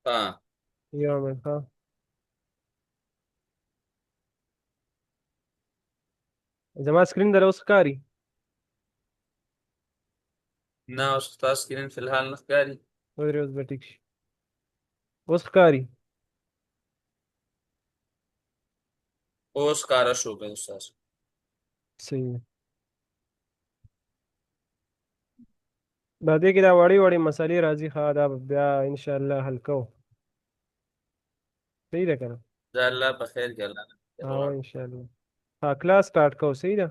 ها. یو منټ ها. زما سکرین در اوس ښکاري؟ نه اوس تاسو سکرین فی الحال نه ښکاري. ودرې اوس به ټیک شي. اوس ښکاري؟ اوس ښکاره شو به تاسو. صحیح ده. دا دې کې دا وړې وړې مسلې راځي، ښه دا به بیا انشاءالله حل کوو. صحیح ده که نه؟ دا الله په خیر کې الله نه ها غواړم. انشاءالله. ها کلاس سټارټ کوو. صحیح ده.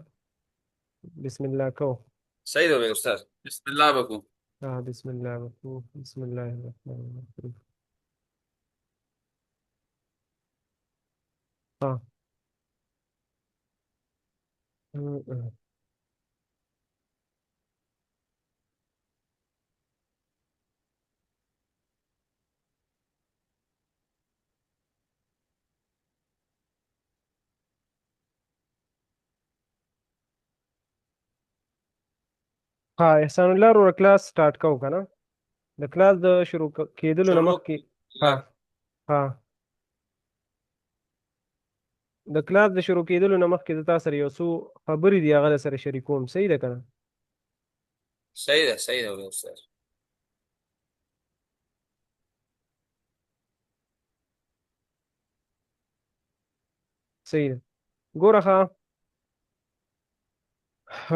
بسم الله کوو. صحیح دی استاد، بسم الله وکړو. ها بسم الله وکړو. بسم الله الرحمن الرحیم. ها ها احسان الله وروره کلاس سټارټ کوو که نه؟ د کلاس د شروع کېدلو نه شروع مخکې. ها لګ. ها د کلاس د شروع کېدلو نه مخکې د تا سره یو څو خبرې دي، هغه در سره شریکوم. صحیح ده که نه؟ صحیح دی استاد. صحیح ده. ګوره ښه،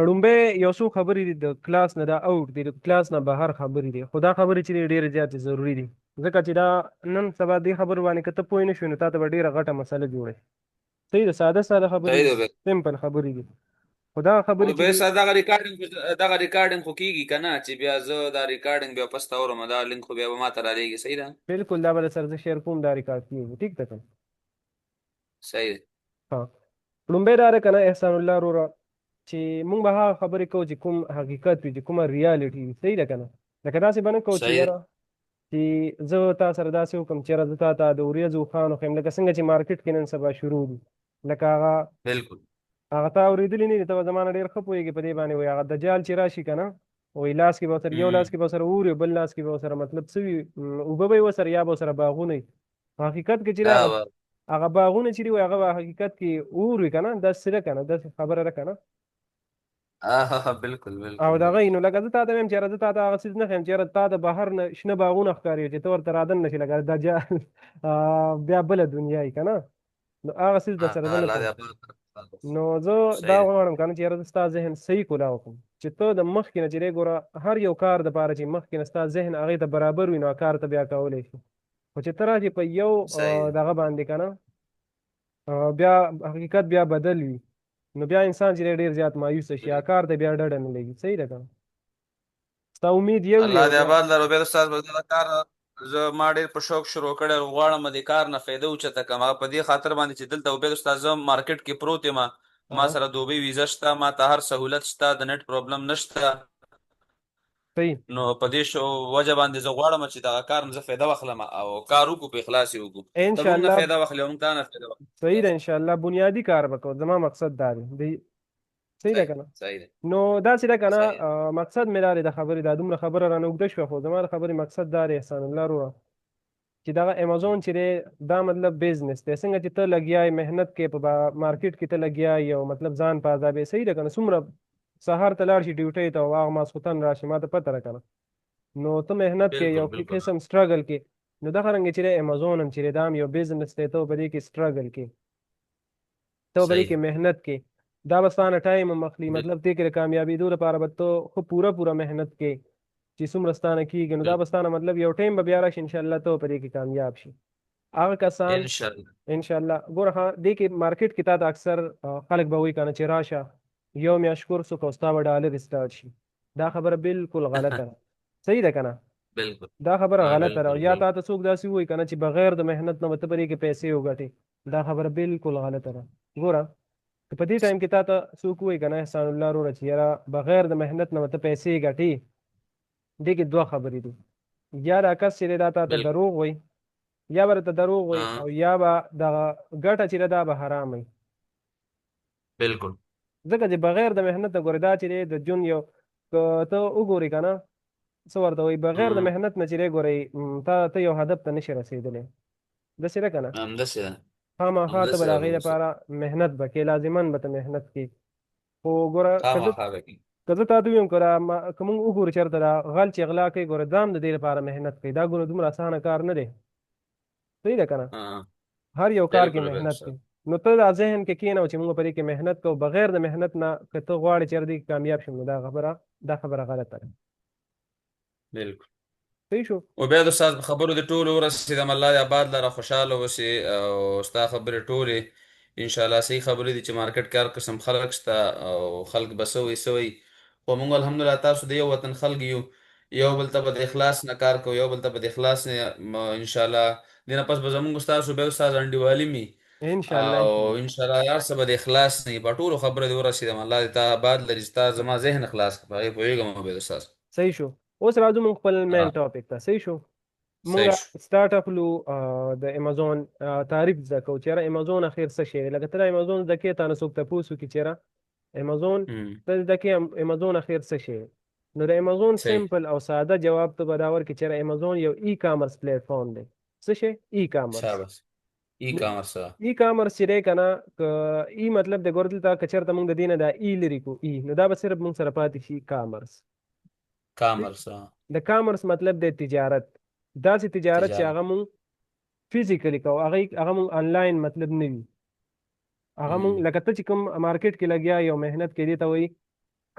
لومبی یو څو خبرې دي د کلاس نه، دا اوټ دي، د کلاس نه بهر خبرې دي، خو دا خبرې چې دي ډېرې زیاتې ضروري دي، ځکه چې دا نن سبا دې خبرو باندې که ته پوه نه شوې نو تا ته به ډېره غټه مسله جوړه شي. صحیح ده. ساده ساده خبرې صحیح دي، دی. سمپل خبرې دي، خو دا خبرې او چې به دي سره دغه ریکارډینګ خو کیږي کنه چې بیا زه دا ریکارډینګ بیا پسته اورم دا لینک خو بیا به ما ته را لېږي. صحیح ده. بالکل دا به در سره زه شیر کوم، دا ریکارډ کېږي. ټیک ده که نه؟ صحیح دی. ها لومبی دا ده که نه احسان الله وروره، چې مونږ به هغه خبرې کوو چې کوم حقیقت وي، چې کومه ریالټي وي. صحیح ده که نه؟ لکه داسې به نه کوو چې صحیح دی. یاره چې زه تا سره داسې وکړم چې یاره زه تا ته د وریځو خوان وښیم، لکه څنګه چې مارکیټ کې نن سبا شروع دي. لکه بالکل. هغه تا اورېدلي نه دي، ته به زما نه ډېر ښه پوهېږې په دې باندې. وایي هغه دجال چې راشي که نه، وایي لاس کې به ورسره یو لاس کې به ورسره اور وي، بل لاس کې به ورسره مطلب څه وي، اوبه به یې ورسره یا به ورسره باغونه وي. په حقیقت کې چې دی هغه دا هغه باغونه چې دي وایي هغه به حقیقت کې اور وي که نه. داسې څه ده که نه، داسې خبره ده که نه. بالکل او بالکل دغه یې بالکل. نو لکه زه تا ته وایم چې یاره زه تا ته هغه څیز نه ښیم چې یاره تا د بهر نه شنه باغونه ښکاري چې ته ورته رادن نه شي، لکه دجال بیا بله دنیا یي که نه. نو هغه څیز در سره زه نه الله کوم. دې آباد کړي. نو زه دا صحیح دی. غواړم که نه چې یاره زه ستا ذهن صحیح کولا وکړم، چې ته د مخکې نه چې دی ګوره هر یو کار دپاره چې مخکې نه ستا ذهن هغې ته برابر وي نو هغه کار ته بیا کولی شي. خو چې ته راشې په یو صحیح دی. دغه باندې که نه، بیا حقیقت بیا بدل وي، نو بیا انسان چې دی ډېر زیات مایوسه شي، هغه کار ته بیا ډډه نه لګي. صحیح ده که نه؟ ستا امید یو وي الله او دې بیا آباد لرو. بیا استاد به دا کار زه ما ډېر په شوق شروع کړی او غواړم دې کار نه فایده اوچته کړم. هغه په دې خاطر باندې چې دلته عبید استاد زه مارکیټ کې پروت یم، ما ها سره دوبۍ ویزه شته، ما ته هر سهولت شته، د نت پرابلم نشته. صحیح. نو په دې وجه باندې زه غواړم چې دغه کار نه زه فایده واخلم او کار وکړو، په اخلاص یې وکړو. ته موږ نه انشاءالله. فایده واخلې او موږ تا نه فایده صحیح ده. واخلو. انشاءالله بنیادی کار به کوو، زما مقصد دا دی. صحیح ده صحیح که نه؟ صحیح دی. نو داسې ده که نه، صحیح دی. مقصد مې دا دی د خبرې، دا دومره خبره رانه اوږده شوه، خو زما د خبرې مقصد دا دی احسان الله وروره، چې دغه امازون چې دی دا مطلب بیزنس دی. څنګه چې ته لګیا یې محنت کې په مارکیټ کې ته لګیا یې او مطلب ځان په عذابې. صحیح ده که نه؟ څومره سهار ته لاړ شي ډیوټۍ ته او هغه ماسخوتن راشي، ما ته پته ده که نه. نو ته محنت کې بالکل یو بالکل. قسم سټرګل کې، نو دغه رنګې چې دی امازون هم چې دی دا هم یو بیزنس دی. ته په دې کې سټرګل کې، ته په دې صحیح کې دی. محنت کې، دا به ستا نه ټایم هم اخلي، بال- مطلب دې کې د کامیابېدو لپاره به ته ښه پوره محنت کې چې څومره ستا نه کېږي، نو دا به ستا نه مطلب یو ټایم به بیا راشي انشاءالله ته په دې کې کامیاب شي. هغه کسان انشاءالله. انشاءالله ګوره ها دې کې مارکیټ کې تا ته اکثر خلک به وایي که نه چې راشه یو میاشت کورس وکړه او ستا به ډالر اسټارټ شي. دا خبره بالکل غلطه ده. صحیح ده که نه؟ بالکل. دا خبره غلطه ده. بالکل یا تا بالکل. ته څوک داسې ووایي که نه چې بغیر د محنت نه به ته په دې کې پیسې وګټې، دا خبره بالکل غلطه ده. ګوره که په دې ټایم کې تا ته څوک ووایي که نه احسان الله وروره چې یاره بغیر د محنت نه به ته پیسې ګټې، دې کې دوه خبرې دي. یا دا کس چې دی دا تا ته بالکل. دروغ وایي، یا به درته دروغ وایي، او ها. یا به دغه ګټه چې ده دا به حرام وي. بالکل. ځکه چې بغیر د محنت نه ګورې دا چې دی د ژوند یو، که ته وګورې که نه څه ورته وایي بغیر د اه مهنت نه چې دی ګورئ ته یو هدف ته نشي رسېدلی داسې ده که نه همداسې ده خامخا ته همداسې به د ده هغې ورور صاحب لپاره محنت به کې لازما به ته محنت کې خو ګوره خامخا به کې که زه تا ته ووایم که موږ وګورو چېرته دا غل چې غلا کوي ګوره دا هم د دې لپاره محنت کوي دا ګوره دومره اسانه کار نه دی صحیح ده که نه اه هر یو کار کې بالکل بالکل محنت صاحب دی نو ته دا ذهن کې کښېنوه چې موږ په دې کې محنت کوو بغیر د محنت نه که ته غواړې چې هر دې کې کامیاب شم نو دا خبره غلطه ده بالکل صحیح شو او بیا د استاد په خبرو د ټولو ورسېدم الله دې آباد لره خوشحاله اوسې او ستا خبرې ټولې ان شاء الله صحیح خبرې دي چې مارکیټ کې هر قسم خلک شته او خلک به سوي سوي خو موږ الحمدلله تاسو د یو وطن خلک یو بل ته به د اخلاص نه کار کوو یو بل ته به د اخلاص نه ان شاء الله دې نه پس به زموږ ستاسو بیا استاد انډیوالي می ان شاء الله ان شاء او الله ان شاء الله یار څه به د اخلاص نه په ټولو خبرې دې ورسېدم الله دې تا آباد لري ستا زما ذهن خلاص کړه په هغې پوهېږم به استاد صحیح شو اوس راځو موږ خپل مین ها ټاپک ته صحیح شو صحیح شو موږ سٹارټ اخلو د امازون تعریف زده کوو چېرې امازون اخر څه شی دی لکه ته د امازون زده کوې تا نه څوک تپوس وکړي چېرې امازون هم. ته زده کوې امازون اخر څه شی دی نو د امازون صحیح سمپل او ساده جواب ته به دا ورکړي چېرې امازون یو ای کامرس پلیټ فارم دی څه شی ای کامرس شاباس ای کامرس ای کامرس چې دی که نه که ای مطلب د ګور دلته که چېرته موږ د دې نه دا ای لرې کړو ای نو دا به صرف موږ سره پاتې شي کامرس کامرس د کامرس مطلب د تجارت داسې تجارت چې تجارت هغه موږ فزیکلی کوو هغه موږ آنلاین مطلب نه وي هغه موږ هم. لکه ته چې کوم مارکیټ کې لګیا یو محنت کې دې ته وایي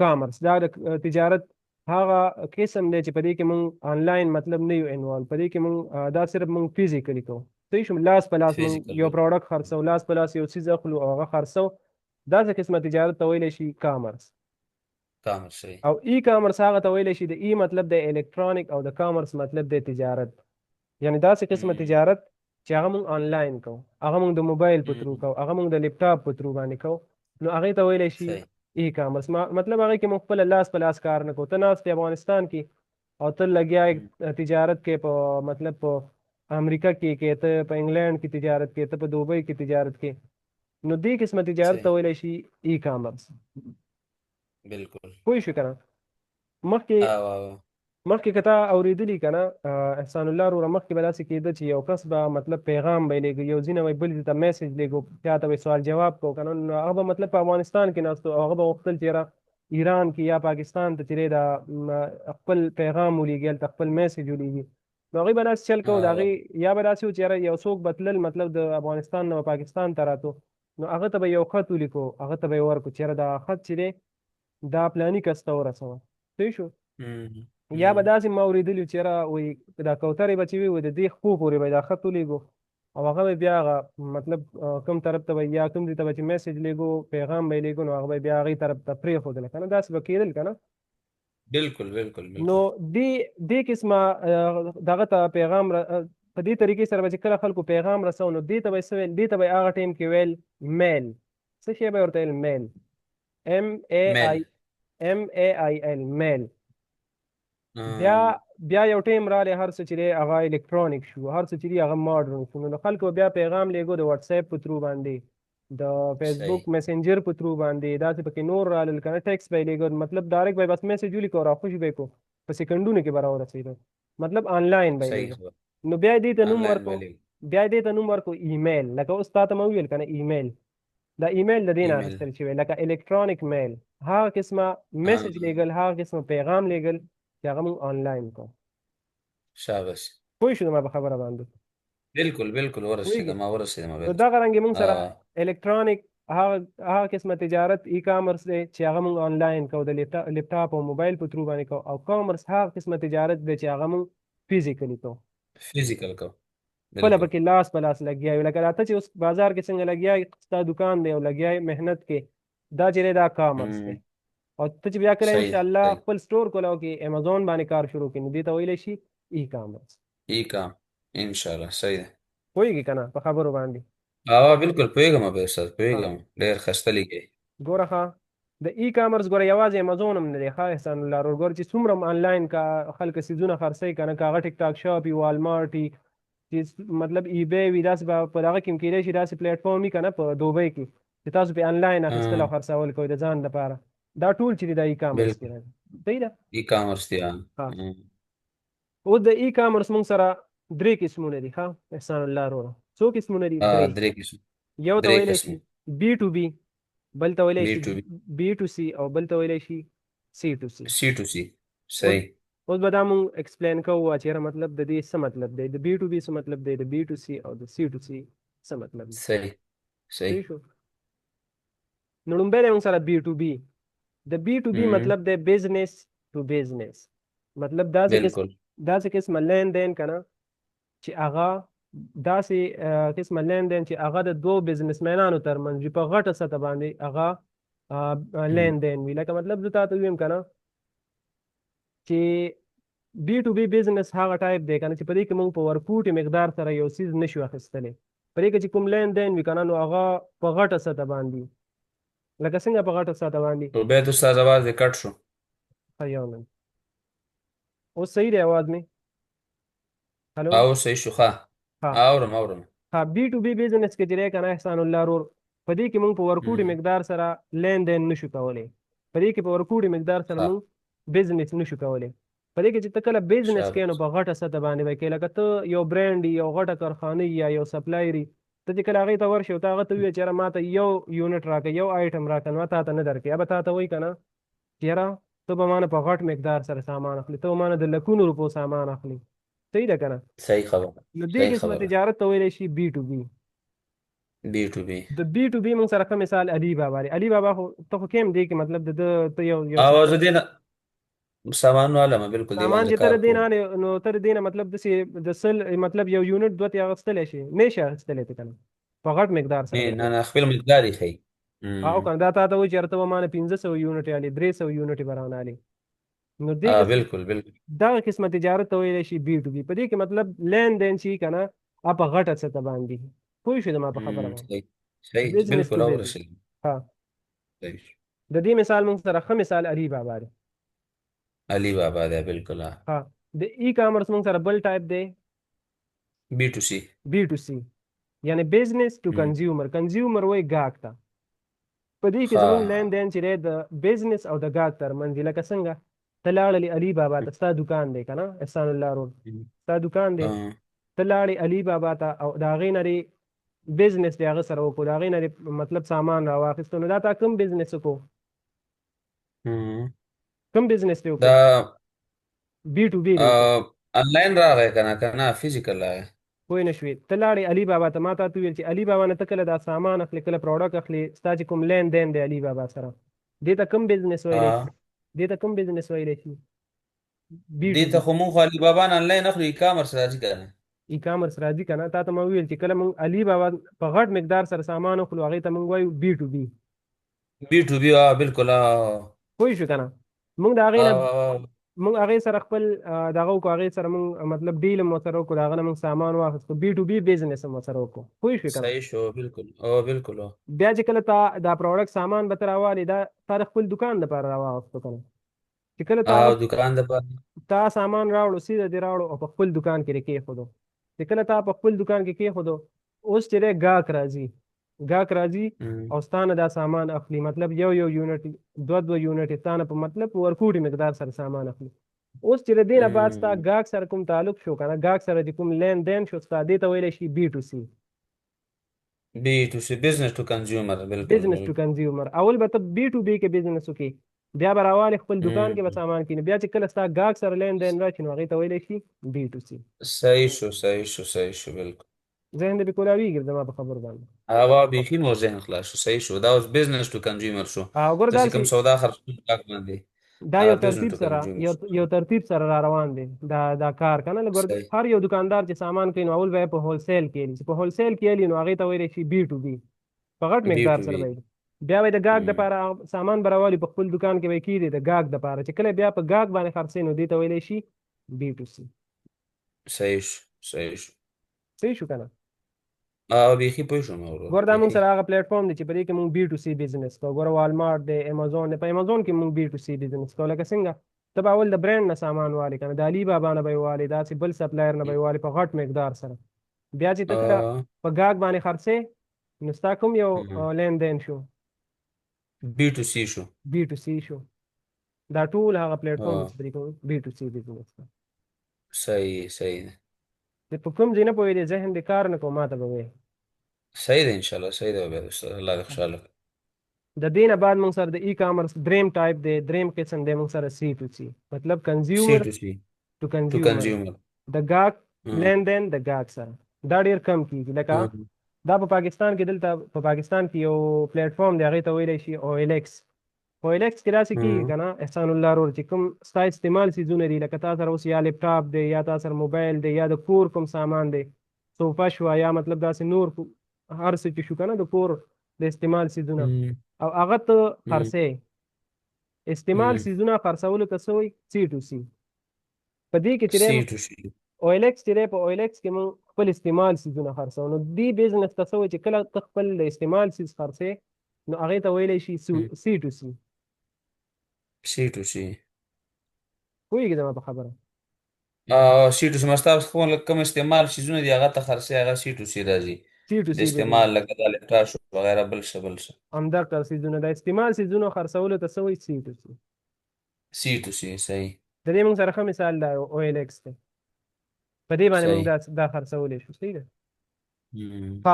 کامرس دا د تجارت هغه قسم دی چې په دې کې موږ آنلاین مطلب نه یو انوالو په دې کې موږ دا صرف موږ فزیکلی کوو صحیح شو لاس په لاس موږ فزیکل یو پروډکټ خرڅو لاس په لاس یو څیز اخلو او هغه خرڅو داسې قسمه تجارت ته ویلی شي کامرس کامرس صحیح او ای کامرس هغه ته ویلی شي د ای مطلب د الکترونیک او د کامرس مطلب د تجارت یعنی داسې قسمه هم. تجارت چې هغه موږ آنلاین کوو هغه موږ د موبایل په ترو هم. کوو هغه موږ د لپټاپ په ترو باندې کوو نو هغې ته ویلی شي صحیح ای کامرس مطلب هغې کې موږ خپله لاس په لاس کار نه کوو ته ناست افغانستان کې او ته لګیا هم. تجارت کې په مطلب په امریکا کې ته په انګلینډ کې تجارت کې ته په دوبۍ کې تجارت کې نو دې قسمه تجارت ته صحیح ویلی شي ای کامرس بالکل پوه شو که نه مخکې او مخکې که تا اورېدلي که نه احسان الله وروره مخکې به داسې کېده چې یو کس به مطلب پیغام به یې لېږه یو ځینه به بل ته میسج لېږو چا ته به سوال جواب کوو که نه نو هغه به مطلب په افغانستان کې ناست او هغه به غوښتل چې یاره ایران کې یا پاکستان ته چې دی دا خپل پیغام ولېږي هلته خپل میسج ولېږي نو هغوی به داسې چل کوو د هغې یا به داسې و چې یاره یو څوک به تلل مطلب د افغانستان نه پاکستان ته راتلو نو هغه ته به یو خط ولیکو هغه ته به یې ورکړو چې یاره دا خط چې دی دا پلاني کس ته ورسوه صحیح شو یا به داسې ما اورېدلي چې یاره وایي دا کوترې به چې وي وایي د دې خپو پورې به یې دا خط ولېږو او هغه به بیا هغه مطلب کوم طرف ته به یا کوم ځای ته به چې میسج لېږو پیغام به یې لېږو نو هغه به بیا هغې طرف ته پرېښودله که نه داسې به کېدل که نه بالکل بالکل نو بالکل دې قسمه دغه ته پیغام په دې طریقې سره به چې کله خلکو پیغام رسو نو دې ته به یې څه ویل دې ته به یې هغه ټایم کې ویل میل څه شی به یې ورته ویل میل میل MAIL میل بیا یو ټایم رالی هر څه چې دی هغه الکترونیک شو هر څه چې دی هغه ماډرن شو نو خلکو بیا پیغام لیږو د واتس اپ په ترو باندې د فیسبوک صحیح میسنجر په ترو باندې داسې پکې نور رالل که نه ټیکس به یې لیږو مطلب ډایرکټ به یې بس میسج ولیکو راخوشي به یې کو په سیکنډونو کې به راورسېدو مطلب آنلاین به یې صحیح لیږو خبر نو بیا یې دې ته نوم آنلاین ورکو ویلي بیا یې دې ته نوم ورکو ایمیل لکه اوس تا ته مې وویل که نه ایمیل دا ایمیل د دې نه ایمیل اخیستل شوی لکه الکترونیک میل هغه قسمه میسج لیږل هغه قسمه پیغام لیږل چې هغه موږ آنلاین کوو شاباس پوه شو زما په خبره باندې بالکل بالکل ورسېدم پوهېږې ما ورسېدم نو بیا دغه رنګې موږ سره الکترونیک هغه قسمه تجارت ای کامرس دی چې هغه موږ آنلاین کوو د لپټاپ او موبایل په ترو باندې کوو او کامرس هغه قسمه تجارت دی چې هغه موږ فزیکلی کوو فزیکل کو خپله بالکل پکې لاس په لاس لګیا یو لکه راته چې اوس بازار کې څنګه لګیا یې ستا دکان دی او لګیا یې محنت کې دا چې دی دا کامرس دی او ته چې بیا کله صحیح انشاءالله صحیح خپل سټور کولاو کې امازون باندې کار شروع کړي نو دې ته ویلی شي ای کامرس ای کام ان شاء الله صحیح ده پوهېږي که نه په خبرو باندې بالکل پوهېږم به استاد پوهېږم ډېر ښایسته لیکې ګوره ښه د ای کامرس ګوره یوازې امازون هم نه دی ښه احسان الله ورور ګوره چې څومره هم آنلاین کا خلک څیزونه خرڅوي که نه که هغه ټیک ټاک شاپ وي والمارټ وي چې مطلب ای بی وي داسې به په دغه کې هم کېدی شي داسې پلیټفارم وي که نه په دوبۍ کې چې تاسو پې آنلاین اخیستل او خرڅول کوئ د ځان لپاره دا ټول چې دي دا ای کامرس کې بالکل راځي صحیح ده ای کامرس دی ها اوس د ای کامرس موږ سره درې قسمونه دي. ښه احسان الله وروره، څو قسمونه دي؟ درې. درې قسم یو ته درې ویلی شي قسم بي ټو بي، بل ته ویلی بی شي ټو بی بي ټو سي، او بل ته ویلی شي سی ټو سی. سی ټو سی. اوس صحیح. اوس به دا مونږ ایکسپلین کوو چې یاره مطلب د دې څه مطلب دی، د بي ټو بي څه مطلب دی، د بي ټو سي او د سی ټو سی څه مطلب دی. صحیح. صحیح. صحیح شو. نو لومبی دی مونږ سره بي ټو بي. د بي ټو بي مطلب دی بزنس ټو بزنس، مطلب بالکل. داسې قسمه لین دین کنه چې هغه داسې قسمه لین دین چې هغه د دوو بزنسمینانو ترمنځ وي، په غټه سطح باندې هغه لین دین وي. لکه مطلب زه تاته ویم کنه چې بي ټو بي بزنس هغه ټایپ دی کنه چې په دې کې موږ په ورکوټي مقدار سره یو څیز نشو اخیستلی. په دې کې چې کوم لین دین وي کنه نو هغه په غټه سطح باندې. لکه څنګه په غټه سطح باندې؟ عبید استاد आवाज دې کټ شو. یو منټ، اوس صحیح دی आवाज می؟ هلو. او صحیح شو. ښه ها اورم. ها بي ټو بي بزنس کې چې دی کنه احسان الله رور، په دې کې موږ په ورکوټي مقدار سره لین دین نشو کولی. په دې کې په ورکوټي مقدار سره ښه موږ بزنس نشو کولی. په دې کې چې ته کله بزنس کوې نو شاباش. په غټه سطح باندې به کوې. لکه ته یو برانډ یو غټه کارخانه یا یو سپلایر، ته چې کله هغې ته ورشې او ته هغه ته ووایې چې یاره ما ته یو یونټ راکړه، یو آیټم راکړه، نو تا ته نه درکوي. به تا ته وایي که نه چې یاره ته به ما نه په غټ مقدار سره سامان اخلي، ته به ما نه د لکونو روپو سامان اخلي. صحیح ده که نه؟ صحیح خبره. نو دې صحیح قسمه خبره. تجارت ته ویلی شي بي ټو بي. بی ټو بی. د بي ټو بي موږ سره ښه مثال علي بابا دی. علي بابا خو ته خو کیم دی کې مطلب د ده ته یو आवाज دې نه سامان علامه بالکل دی سامان باندې چې کار تر دې کوم. نه نو تر دې نه مطلب داسې د سل مطلب یو یونټ دوه تې اخیستلی شي، نه شي اخیستلی ته که نه په غټ مقدار سره به نه کوې. نه خپل مقدار یې ښیي. او که نه دا تا ته وایي چې یاره ته به ما نه 500 یونټې الې 300 یونټې به رانه الې. نو دې قسم بالکل بالکل. دغه قسمه تجارت ته ویلی شي بي ټو بي. په دې کې مطلب لین دین چې که نه هغه په غټه سطح باندې. پوه شو زما په خبره باندې؟ صحیح. صحیح بزنس بالکل ټو بزنس. اورسل. ها صحیح. د دې مثال موږ سره ښه مثال علي بابا دی. علی بابا دی بالکل. ها د ای کامرس موږ سره بل ټایپ دی بی ټو سی. بي ټو سی، یعنی بزنس ټو کنزیومر. کنزیومر وایي ګاهک ته. په دې کې زموږ لین ها دین چې دی د بزنس او د ګاهک ترمنځ وي. لکه څنګه ته لاړلې علي بابا ته، ستا دوکان دی که نه احسان الله رول، ستا دوکان دی، ته لاړې علي بابا ته او د هغې نه بزنس دی هغه سره وکړو، د هغې نه مطلب سامان راواخیستو. نو دا تا کوم بزنس وکړو؟ کوم بزنس دی دا وکړو؟ بي ټو بي دی وکړو. آنلاین راغی کنه فزیکل راغی. پوه نه شوې. ته لاړې علي بابا ته، ما تا ته وویل چې علي بابا نه ته کله دا سامان اخلي، کله پروډکټ اخلي، ستا چې کوم لین دین دی علي بابا سره، دې ته کوم بزنس ویلی شي؟ دې ته کوم بزنس ویلی شي؟ بي دې ټو ته بي. خو مونږ خو علي بابا نه آنلاین اخلو ای کامرس راځي کنه. ای کامرس راځي که نه؟ تا ته ما وویل چې کله موږ علي بابا په غټ مقدار سره سامان اخلو هغې ته موږ وایو بي ټو بي. بی ټو بی بالکل. پوه شو که نه؟ موږ د هغې نه موږ هغې سره خپل دغه وکړو، هغې سره موږ مطلب ډیل هم ورسره وکړو، د هغه نه موږ سامان واخیستو، بي ټو بي بزنس هم ورسره وکړو. پوه شوې که نه؟ صحیح شو بالکل. بالکل. بیا چې کله تا دا پروډکټ سامان به ته راوالې، دا تا د خپل دوکان دپاره راواغستو که نه؟ چې کله دکان د پر تا سامان راوړو، سیده دې راوړو او په خپل دوکان کې کېښودو. چې کله تا په خپل دوکان کې کېښودو، اوس چې دی ګاهک راځي او ستا نه دا سامان اخلي، مطلب یو یونټ دوه یونټ ستا نه په مطلب په ورکوټي مقدار سره سامان اخلي. اوس چې د دې نه بعد ستا ګاهک سره کوم تعلق شو که نه، ګاهک سره چې کوم لین دین شو ستا، دې ته ویلی شي بي ټو سی. بی ټو سی بزنس ټو کنزیومر. بالکل بزنس ټو کنزیومر. اول به ته بي ټو بي کې بزنس وکړې، بیا به راوالې خپل دوکان کې به سامان کینې، بیا چې کله ستا ګاهک سره لین دین راشي نو هغې ته ویلی شي بي ټو سی. صحیح شو بالکل. ذهن دې پې کولاویږي زما په خبرو باندې؟ بیخي مو ذهن خلاص شو. صحیح شو. دا اوس بزنس ټو کنزیومر شو. ګوره ته چې کوم داسې سودا خرڅوي پاک باندې دا یو بزنس ترتیب ټو سره کنزیومر. یو ترتیب سره را روان دی دا کار که نه. صحیح. هر یو دکاندار چې سامان کوي نو اول به یې په هول سیل کې چې په هول سیل کې الي نو هغې ته ویلی شي بي ټو بي، په غټ بی مقدار ټو سره بی. به بیا به د ګاهک دپاره سامان به راوالي په خپل دکان کې به یې کېږدي د ګاهک دپاره، چې کله بیا په ګاهک باندې خرڅوي نو دې ته ویلی شي بي ټو سی. صحیح شو. صحیح شو که نه؟ بیخي پوه شوم ورو. ګوره دا موږ سره هغه پلیټ فارم دی چې په دې کې موږ بي ټو سی بزنس کوو. ګوره والمارټ دی، امازون دی، په امازون کې موږ بي ټو سی بزنس کوو. لکه څنګه ته به اول د برانډ نه سامان والې که نه، د علي بابا نه به یې والې، داسې بل سپلایر نه به یې والې په غټ مقدار سره. بیا چې ته کله په ګاهک باندې خرڅې نو ستا کوم یو لین دین شو؟ بی ټو سی شو. بي ټو سی شو. دا ټول هغه پلیټ فارم چې پرې کوم بي ټو سی بزنس کوو. صحیح صحیح ده. د په کوم ځای نه پوهېدې ذهن دې کار نه کوي ماته به وایې. صحیح ده ان شاء الله صحیح ده عبید استاد الله دې خوشاله کړي. د دې نه بعد موږ سره د ای کامرس دریم ټایپ دی، دریم قسم دی موږ سره سی ټو سی، مطلب سی کنزیومر ټو سی ټو ټو کنزیومر. کنزیومر. د گاهک لین دین د گاهک سره دا ډیر کم کیږي. لکه دا په پاکستان کې، دلته په پاکستان کې یو پلیټ فارم دی، هغې ته ویلی شي او ایل ایکس. او ایل ایکس کې داسې کېږي که نه احسان الله رور، چې کوم ستا استعمال څیزونه دي، لکه تا سره اوس یا لیپټاپ دی یا تا سره موبایل دی یا د کور کوم سامان دی، صوفه شوه یا مطلب داسې نور هر څه چې شو که نه د کور د استعمال څیزونه، او هغه ته خرڅې. استعمال څیزونه خرڅولو ته څه وایي؟ سی ټو سی. په دې کې چې سی دی ټو سی. او ایل ایکس چې دی، په او ایل ایکس کې موږ خپل استعمال څیزونه خرڅوو. نو دې بزنس ته څه وایي چې کله ته خپل د استعمال څیز خرڅې، نو هغې ته ویلی شي سی ټو سی. سی ټو سی. پوهېږې زما په خبره؟ سی ټو سی مستا خپل کوم استعمال شیزونه دي هغه ته خرڅي، هغه سی ټو سی راځي. سی ټو د سی استعمال بزنس لکه د لیپټاپ شو وغیرہ بل څه بل څه. همدغه څیزونه د استعمال څیزونو خرڅولو ته څه وایي؟ سی ټو سی. سی ټو سی صحیح د دې موږ سره ښه مثال دا او ایل ایکس دی، په دې باندې موږ صحیح. دا خرڅولی شو. صحیح ده.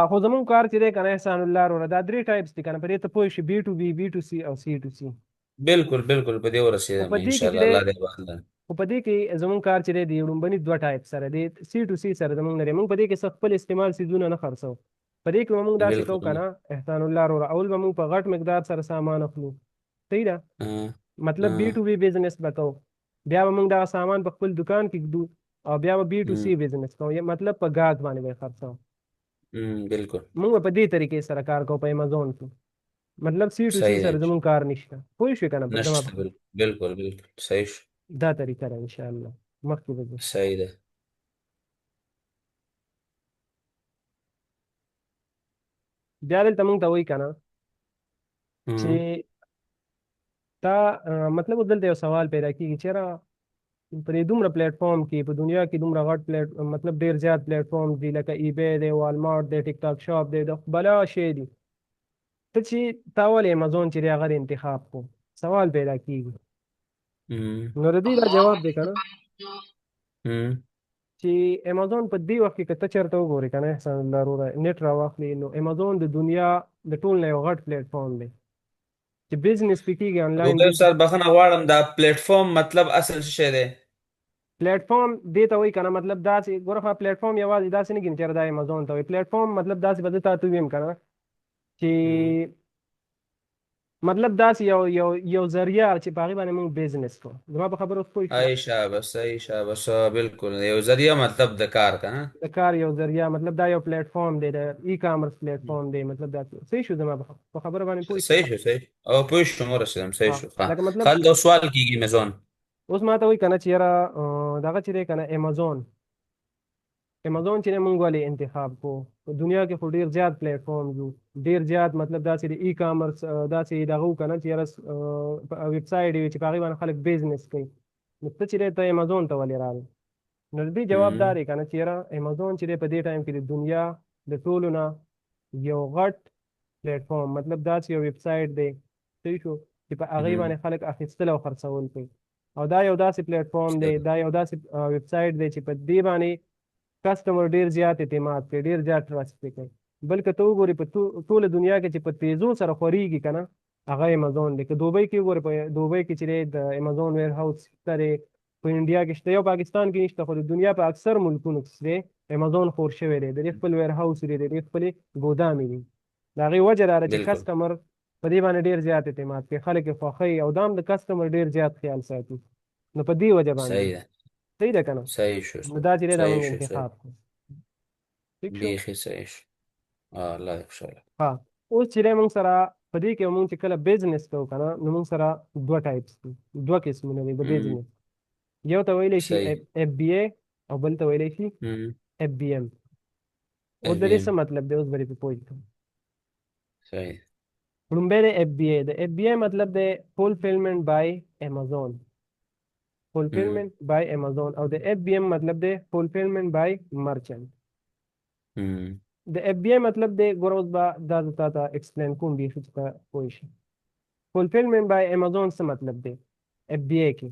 خو زمونږ کار چې دی که نه احسان الله وروره، دا درې ټایپس دي که نه، په دې ته پوه شي، بي ټو بي، بي ټو سی او سی ټو سی. بالکل بالکل په دې خو ورسېدم په ان دې کې شاء چې الله دی الله دې وکړي. خو په دې کې زمونږ کار چې دی د لومبني دوه ټایپ سره دی، سی ټو سی سره زمونږ نه دی. مونږ په دې کې څه خپل استعمال څیزونه نه خرڅو. په دې کې به مونږ داسې کوو که بالکل. نه احسان الله وروره، اول به مونږ په غټ مقدار سره سامان اخلو. صحیح ده. مطلب بي ټو بي بزنس به کوو، بیا به مونږ دغه سامان په خپل دکان کې ږدو، او بیا به بي ټو سی بزنس کوو، مطلب په ګاهک باندې به یې خرڅوو. بالکل مونږ به په دې طریقې سره کار کوو په امازون کې. مطلب سی ټو سی صحیح سره ده. زمونږ کار نشته. پوه شوې که نه زما نشته په بالکل بالکل صحیح شو. دا طریقه ده انشاءالله مخکې به ځو. صحیح ده. بیا دلته مونږ ته وایي که نه چې تا مطلب اوس دلته یو سوال پیدا کېږي، چېرې په دې دومره پلیټ فارم کې، په دنیا کې دومره غټ مطلب ډېر زیات پلیټ فارم دي، لکه ای بی دی، والمارټ دی، ټیک ټاک شاپ دی، د بلا شی دي، ته چې تا ولې امازون چې دی هغه د انتخاب کو؟ سوال پیدا کېږي. نو د دې دا جواب دی که نه چې امازون په دې وخت کې که ته چېرته وګورې که نه احسان الله وروره، نیټ راواخلې، نو امازون د دنیا د ټول نه یو غټ پلیټ فارم دی چې بزنس پې کېږي آنلاین. روبیر سر بخښنه غواړم دا پلیټ فارم مطلب اصل څه شی دی؟ پلیټ فارم دې ته وایي که نه، مطلب داسې ګوره خو پلیټ فارم یوازې داسې نه ګڼي چې دا امازون ته وایي. پلیټ فارم مطلب داسې به زه تا ته ویم که نه چې مطلب داسې یو ذریعه چې په هغې باندې موږ بزنس کوو. زما په خبرو پوه شوې؟ ای شاباس ای شاباس بالکل یو ذریعہ مطلب د کار کا نه د کار یو ذریعه، مطلب دا یو پلیټ فارم دی، د ای کامرس پلیټ فارم دی. مطلب دا صحیح شو زما په خبره باندې پوه شوې؟ صحیح شو صحیح او پوه شوم ورسېدم صحیح شو. لکه مطلب خل دا سوال کیږي میزون اوس ما ته وایي که نه چې یاره دغه چې دی که نه امازون چې دی مونږ ولې انتخاب کو؟ په دنیا کې خو ډېر زیات پلیټ فارمز وو، ډېر زیات مطلب داسې د ای کامرس داسې دغه وو که نه چې یاره ویب سایټ وي چې په هغې باندې خلک بزنس کوي. نو ته چې دی ته امازون ته ولې راغلی؟ نو د دې جواب دا دی که نه چې یاره امازون چې دی په دې ټایم کې د دنیا د ټولو نه یو غټ پلیټ فارم، مطلب داسې یو ویب سایټ دی، صحیح شو، چې په هغې باندې خلک اخیستل او خرڅول کوي. او دا یو داسې پلیټ فارم دی، دا یو داسې ویب سایټ دی چې په دې باندې کسټمر ډېر زیات اعتماد کوي، ډېر زیات ټرسټ پرې کوي. بلکې ته وګورې په ټوله دنیا کې چې په تیزو سره خورېږي که نه هغه امازون دی. که دوبۍ کې وګورې، په دوبۍ کې چې دی د امازون ویر هاوس شته دی، په انډیا کې شته، یو پاکستان کې نشته، خو د دنیا په اکثر ملکونو کې دی امازون خور شوی دی، د دې خپل ویر هاوس دی، د دې خپلې ګودامې دي. د هغې وجه دا ده چې کسټمر په دې باندې ډېر زیات اعتماد کوي، خلک یې خوښوي، او دا هم د کسټمر ډېر زیات خیال ساتي. نو په دې وجه باندې صحیح ده صحیح ده که نه؟ صحیح شو نو دا چې دی دا صحیح موږ شو انتخاب کړو. ٹھیک شو؟ بیخي صحیح شو الله دې خوشاله. ها اوس چې دی موږ سره په دې کې موږ چې کله بزنس کوو که نه، نو موږ سره دوه ټایپس دي، دوه قسمونه دي د بزنس. یو ته ویلی شي صحیح اف بی اے او بل ته ویلی شي اف بی ایم. اوس د دې څه مطلب دی؟ اوس به دې پې پوه کړم. صحیح لومبی دی اف بی اے. د اف بی اے مطلب دی فولفلمنٹ بای امازون، فولفلمنٹ بای امازون، او د اف بی ایم مطلب دی فولفلمنٹ بای مرچنٹ. د اف بی اے مطلب دی ګوره اوس به دا زه تا ته ایکسپلین کوم بیخي چې ته پوه شي. فولفلمنٹ بای امازون څه مطلب دی اف بی اے کې؟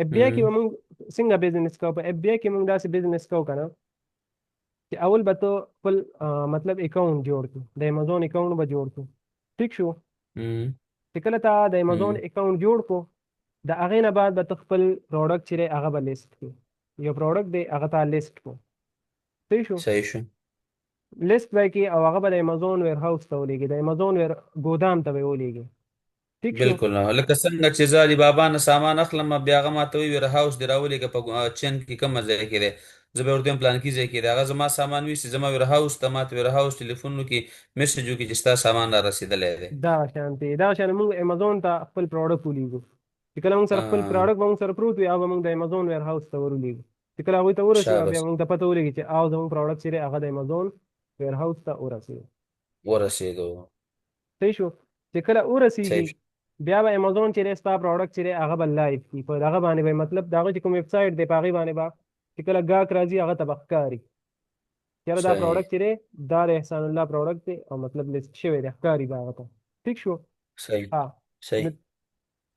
اف بی آی کې به موږ څنګه بزنس کوو؟ په اف بی آی کې موږ داسې بزنس کوو کنه چې اول به ته خپل مطلب اکاونټ جوړ کړو، د امازون اکاونټ به جوړ کړو. ټیک شو؟ چې کله ته د امازون اکاونټ جوړ کو، د هغې نه بعد به ته خپل پروډکټ چې دی هغه به لیست کړو. یو پروډکټ دی هغه ته لیست کړو. صحیح شو؟ صحیح شو. لیست به کې او هغه به د امازون ویر هاوس ته ولېږي، د امازون ویر ګودام ته به ولېږي. ټیک شو؟ بالکل لکه څنګه چې زه علي بابا نه سامان اخلم بیا هغه ماته وی ویر هاوس دی راولېږه په چین کې کومه ځای کې دی، زه به ورته وایم پلان کې ځای کې دی، هغه زما سامان ویسي زما ویر هاوس ته ماته ویر هاوس ټلیفون وکړي میسج وکړي چې ستا سامان را رسېدلی دی. دا شان موږ امازون ته خپل پروډکټ ولېږو. چې کله موږ سره خپل پروډکټ به موږ سره پروت وي، هغه به موږ د امازون ویر هاوس ته ورولېږو. چې کله هغوی ته ورسېږو بیا شابس موږ ته پته ولګي چې او زموږ پروډکټ چې دی هغه د امازون ویر هاوس ته ورسېږي. ورسېدو. صحیح شو؟ چې کله صحیح ورسېږي شو. بیا به امازون چې دی ستا پروډکټ چې دی هغه به لایف کړي په دغه باندې به مطلب د هغه چې کوم ویب سایټ دی په هغې باندې به چې کله ګاهک راځي هغه ته به ښکاري چېرې دا صحیح. پروډکټ چې دی دا د احسان الله پروډکټ دی او مطلب لیست شوی دی ښکاري به هغه ته. ټیک شو؟ صحیح. ها. نو صحیح.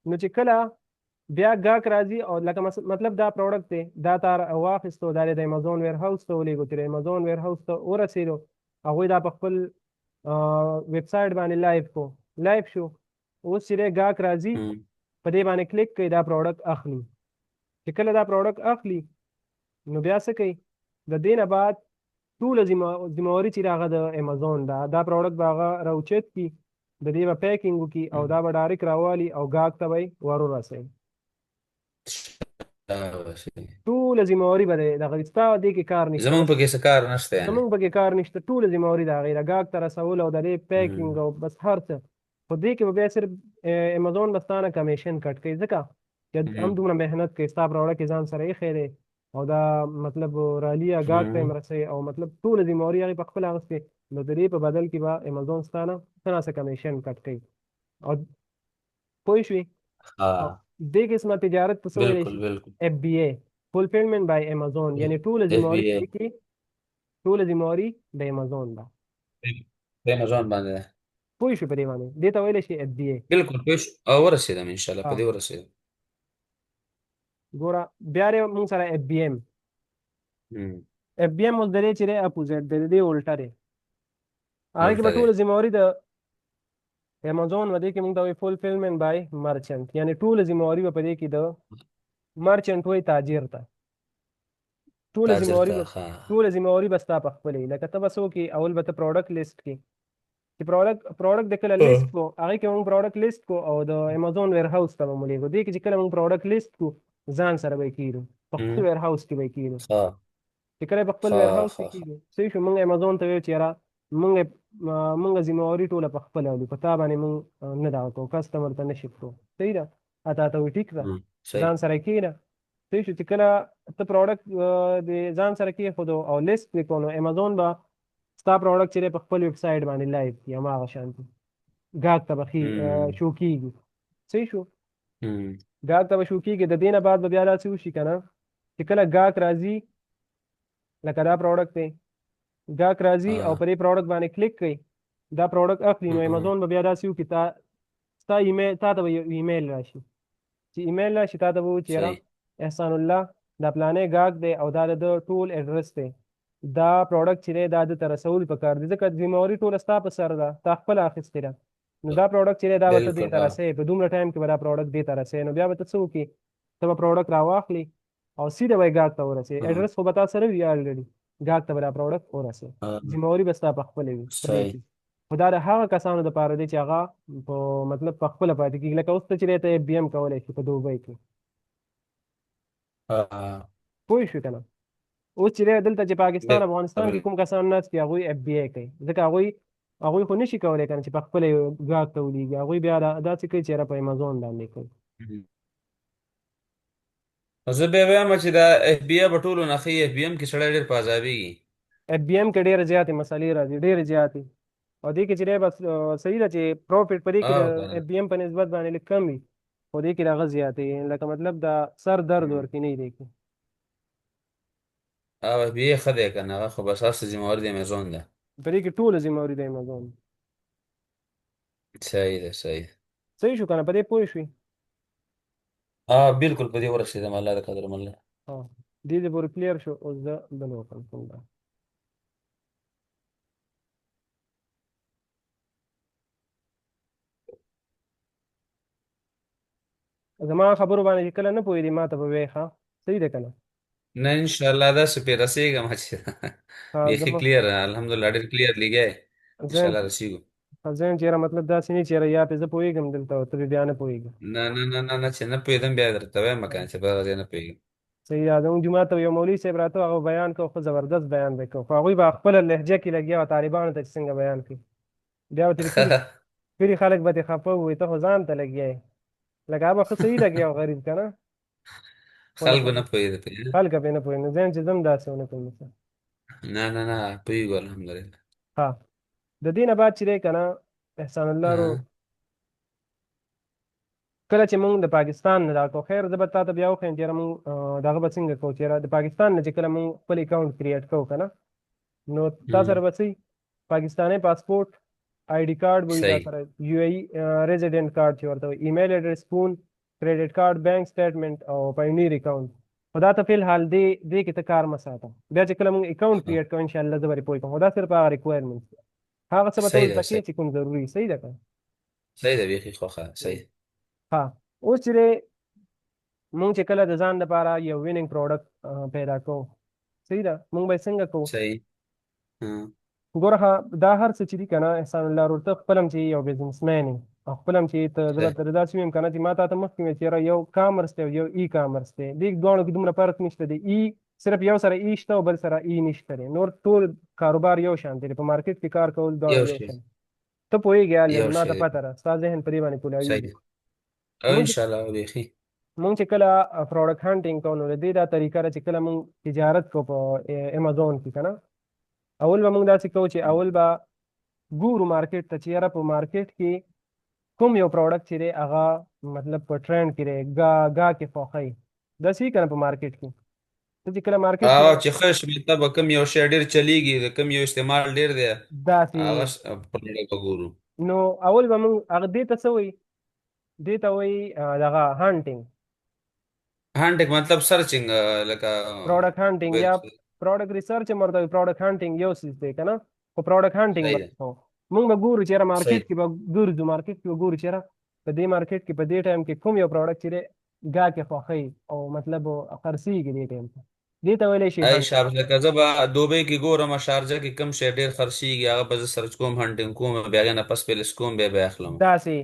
نو چې کله بیا ګاهک راځي او لکه مطلب دا پروډکټ دی دا تا واخیستو دا د امازون ویر هاوس ته ولېږو، چې د امازون ویر هاوس ته ورسېدو هغوی دا په خپل ویب سایټ باندې لایف شو. اوس چې دی ګاهک راځي په دې باندې کلیک کوي دا پروډکټ اخلي. چې کله دا پروډکټ اخلي نو بیا څه کوي؟ د دې نه بعد ټوله ذمهواري چې هغه د امازون دا پروډکټ به هغه راوچت کړي، د دې به پیکینګ وکړي او دا به ډایرکټ راوالي او ګاهک ته به یې ورورسوي. ټوله ذمهواري به دغه ستا دې کې کار نشته، زمونږ بس پکې څه کار نشته یعنې. زمونږ پکې کار نشته، ټوله ذمهواري د هغې ده، ګاهک ته رسول او د دې پیکینګ او بس هر څه. خو دې کې به بیا صرف امازون به ستا نه کمیشن کټ کوي، ځکه چې هم دومره محنت کوي ستا پروډکټ یې ځان سره ایښی دی او دا مطلب رالي ګاهک ته یې مرسوي او مطلب ټوله ذمهواري هغې په خپله اخیستې، نو د دې په بدل کې به امازون ستا نه څه ناڅه کمیشن کټ کوي. او پوه شوې؟ او دې قسمه تجارت په څه ویلی بالکل شي؟ بالکل. اف بی اے فولفلمنٹ بای امازون، یعنی ټوله اف بي ذمهواري اي په دې کې ټوله ذمهواري د امازون ده. په امازون باندې ده. پوه شو په دې باندې؟ دې ته ویلی شي اف بی اے. بالکل پوه شو او ورسېدم ان شاء الله په دې ورسېدم. ګوره بیا دی موږ سره اف بی ایم. اف بی ایم اوس د دې چې دی اپوزیټ دی، د دې الټه دی. هغې کې الټا به دی. ټوله ذمهواري د امازون و دې کې موږ ته وایي فولفلمنٹ بای مرچنټ، یعنې ټوله ذمهواري به په دې کې د مرچنټ وایي تاجر ته. ټوله تاجر ذمهواري ته به ښه. ټوله ذمهواري به ستا په خپله وي. لکه ته به څه وکړې؟ اول به ته پروډکټ لیست کړې، چې پروډکټ د کله لیست کړو هغې کې موږ پروډکټ لیست کړو او د امازون ویر هاوس ته به مو لېږو. دې کې چې کله موږ پروډکټ لیست کړو ځان سره به یې کېږدو، په خپل ویر هاوس کې به یې کېږدو. ښه چې کله په خپل ښه ویر هاوس کې ښه ښه. کېږدو صحیح شو، موږ امازون ته ویو چې یاره موږ ذمهواري ټوله په خپله ولو، په تا باندې موږ نه دغه کوو، کسټمر ته نه شفټ کوو. صحیح ده؟ تا ته وایي ټیک ده صحیح. ځان سره یې کېږده. صحیح شو. چې کله ته پروډکټ د ځان سره کېښودو او لیست پرې کړو نو امازون به ستا پروډکټ چې دی په خپل ویب سایټ باندې لایف کړي، هماغه شانتي ګاهک ته به شو کېږي. صحیح شو. ګاهک ته به شو کېږي. د دې نه بعد به بیا داسې وشي که نه چې کله ګاهک راځي، لکه دا پروډکټ دی، ګاهک راځي او په دې پروډکټ باندې کلیک کوي، دا پروډکټ اخلي، نو امازون به بیا داسې وکړي ستا ایمیل تا ته به یو ایمیل راشي. چې ایمیل راشي تا ته به ووایي چې یاره احسان الله دا پلانی ګاهک دی او دا د ده ټول ایډرس دی، دا پروډکټ چې دی دا ده ته رسول پکار دی، ځکه ذمهواري ټوله ستا په سر ده، تا خپله اخیستې ده. نو دا پروډکټ چې دی دا به ته دې ته رسوې، په دومره ټایم کې به دا پروډکټ دې ته رسوې. نو بیا به ته څه وکړې؟ ته به پروډکټ راواخلې او سیده به یې ګاهک ته ورسوې. ایډرس خو به تا سره وي الریډي، ګاهک ته به دا پروډکټ ورسوې، ذمهواري به ستا په خپله وي پرېږدي. خو دا د هغه کسانو دپاره دی چې هغه په مطلب په خپله پاتې کېږي. لکه اوس ته چې دی ته اف بي ایم کولی شي په دوبۍ کې. پوه شو که نه؟ اوس چې دی دلته چې پاکستان افغانستان کې کوم کسان ناست دي هغوی اف بي اي کوي، ځکه هغوی خو نشي کولی که نه چې په خپله یې ګاهک ته ولېږي. هغوی بیا داسې کوي چې یاره په امازون باندې کوي. زه بیا وایم چې دا اف بي اي به ټولو نه ښه اف بي ایم کې سړی ډېر په عذابېږي. اف بي ایم کې ډېرې زیاتې مسلې راځي، ډېرې زیاتې. او دې کې چې دی بس صحیح ده چې پروفیټ په دې کې د اف بي ایم په نسبت باندې لږ کم وي، خو دې کې د هغه زیاتې لکه مطلب د سر درد ورکې نه وي دې کې. او اف بي اي ښه دی که نه، هغه خو بس هر څه ذمهواري د امازون ده. په دې کې ټوله ذمهواري د امازون. صحیح ده صحیح. صحیح شو که نه؟ په دې پوه شوې؟ بالکل په دې ورسېدم، الله د قدر الله. ها دې پورې کلیر شو. اوس زه بل وکړم څنګه. زما خبرو باندې چې کله نه پوهېدې ما ته به وایې ښه. صحیح ده که نه؟ نه ان شاء الله داسې پې رسېږم چې بیخي زما کلیر الحمدلله ډېر کلیر لګیا یې. ان شاء ذهن الله رسېږو. ذهن چېرې مطلب داسې نه چېرې یا پې زه پوهېږم دلته او ته بیا نه پوهېږې. نه نه نه نه نه چې نه پوهېدم بیا درته وایم کنه چې په هغه ځای نه پوهېږم. صحیح ده. زموږ جومات ته یو مولوي صاحب راته هغه بیان کوو، خو زبردست بیان به یې کوو، خو هغوی به خپله لهجه کې لګیا وه طالبانو ته چې څنګه بیان کوي. بیا به ترې پيري خلک به دې خفه وي ته خو ځان ته لګیا یې. لکه هغه خو صحیح لګیا و غریب که نه. خو خلکو نه پوهېده پرې. خلک پې نه پوهېږي. نو ځین چې زه هم داسې ونه کړم مثلا. نه نه نه پوهېږو الحمدلله. ها د دې نه بعد چې دی که نه احسان الله رو، ها، کله چې موږ د پاکستان نه دا کو، خیر زه به تا ته بیا وښیم چېرې موږ دغه به څنګه کوو. چېرې د پاکستان نه چې کله موږ خپل اکاونټ کریټ کوو که نه، نو تا سره به څه پاکستانی پاسپورټ، آی ډي کارډ به وي تا صحیح. سره، یو ای ریزیډنټ کارډ چې ورته وایي، ایمیل ایډرس، فون، کریډټ کارډ، بینک سټیټمنټ او پاینیر اکاونټ. خو دا ته فی الحال دې کې ته کار مه ساته. بیا چې کله موږ اکاونټ کریټ کوو انشاءالله زه به پوه کوم. خو دا صرف هغه ریکوایرمنټس دي، هغه څه به ته صحیح ده زده کوې صحیح. چې کوم ضروري. صحیح ده که صحیح ده بیخي خوښه صحیح. ها اوس چې دی مونږ چې کله د ځان لپاره یو ویننګ پروډکټ پیدا کوو، صحیح ده، مونږ به یې څنګه کوو؟ صحیح. ها. ګوره دا هر څه چې دي که نه احسان الله ورور، ته خپل هم چې یو بزنسمین یې او خپل هم چې ته زه به صحیح. درته داسې ویم که نه چې ما تا ته مخکې ویل چې یاره یو کامرس دی او یو ای کامرس دی. دې دواړو کې دومره فرق نشته دی. ای صرف یو سره ای شته او بل سره ای نشته دی. نور ټول کاروبار یو شان دی. په مارکیټ کې کار کول دواړه یو یو شی. شان. ته پوهېږې یو ما ته شی. پته ده ستا ذهن په دې باندې صحیح کولاویږي. ده. او ان مونږ شاء الله بیخي. مونږ چې کله پروډکټ هانټینګ کوو نو د دې دا طریقه ده چې کله مونږ تجارت کوو په امازون کې که نه، اول به مونږ داسې کوو چې اول به ګورو مارکیټ ته چې یاره په مارکیټ کې کوم یو پروډکټ چې دی هغه مطلب په ټرینډ کې دی، ګا کې خوښوي. داسې وي که نه په مارکیټ کې. ته چې کله مارکیټ کې چې ښه شمېرته به کوم یو شی ډېر چلیږي، د کوم یو استعمال ډېر دی، داسې هغه پرمختګ وګورو. نو اول به مونږ هغه دې ته څه وایي، دې ته وایي دغه هانټینګ، هانټیک مطلب سرچنګ لکه پروډکټ هانټینګ یا ویب. پروډکټ ریسرچ هم ورته وایي. پروډکټ هانټینګ یو څیز دی که نه، خو پروډکټ هانټینګ صحیح به ده. کوو. مونږ به ګورو چېرې مارکیټ صحیح. کې به ګرځو، مارکیټ کې به ګورو چېرې په دې مارکیټ کې په دې ټایم کې کوم یو پروډکټ چې دی ګا کې خوښوي او مطلب خرڅېږي دې ټایم ته، دې ته ویلی شي ای هانټینګ. شابه، لکه زه به دوبۍ کې ګورم شارجه کې کوم شی ډېر خرڅېږي هغه به زه سرچ کوم، هانټینګ کوم، بیا هغې نه پس پیلس کوم، بیا به یې اخلم. داسې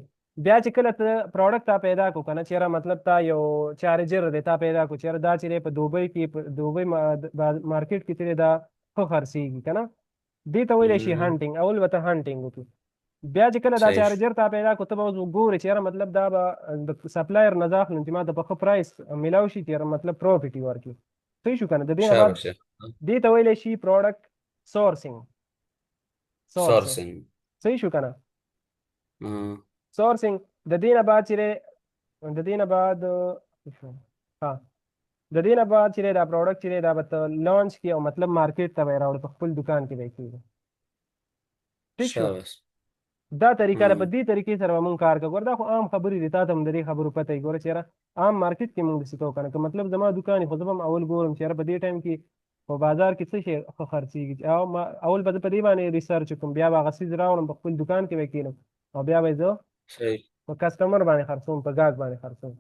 بیا چې کله ته پروډکټ تا پیدا کړو که نه، چېرې مطلب تا یو چارجر دی تا پیدا کړو، چېرې دا چې دی په دوبۍ کې په دوبۍ مارکیټ کې چې دی دا ښه خرڅېږي که نه، دې ته ویلی شي مم. هانټینګ. اول به ته هانټینګ وکړي. بیا چې کله دا صحیح شو. چارجر تا پیدا کړو ته به اوس ګورې چې یاره مطلب دا به د سپلایر نه زه اخلم چې ما ته په ښه پرایس میلاو شي، چې یاره مطلب پروفیټ یې ورکړي. صحیح شو که نه. د دې نه بعد شابه شه. دې ته ویلی شي پروډکټ سورسینګ. سورسینګ سورسنګ. صحیح شو که نه. سورسینګ د دې نه بعد چې دی د دې نه بعد ها د دې نه بعد چې دی دا پروډکټ چې دی دا به ته لانچ کړي او مطلب مارکیټ ته به یې راوړي، په خپل دکان کې به یې کېږي. ټیک شو. شابه. دا طریقه ده. په دې طریقې سره به مونږ کار کوو. ګوره دا خو عام خبرې دي، تا ته هم د دې خبرو پته وي. ګوره چې یاره عام مارکیټ کې مونږ داسې کوو که نه، که مطلب زما دکان وي خو زه به هم اول ګورم چې یاره په دې ټایم کې په بازار کې څه شی ښه خرڅېږي. او اول به زه په دې باندې ریسرچ وکړم، بیا به هغه څیز راوړم په خپل دکان کې به یې کښېنم او بیا به یې زه صحیح. په کسټمر باندې خرڅوم، په ګاهک باندې خرڅوم.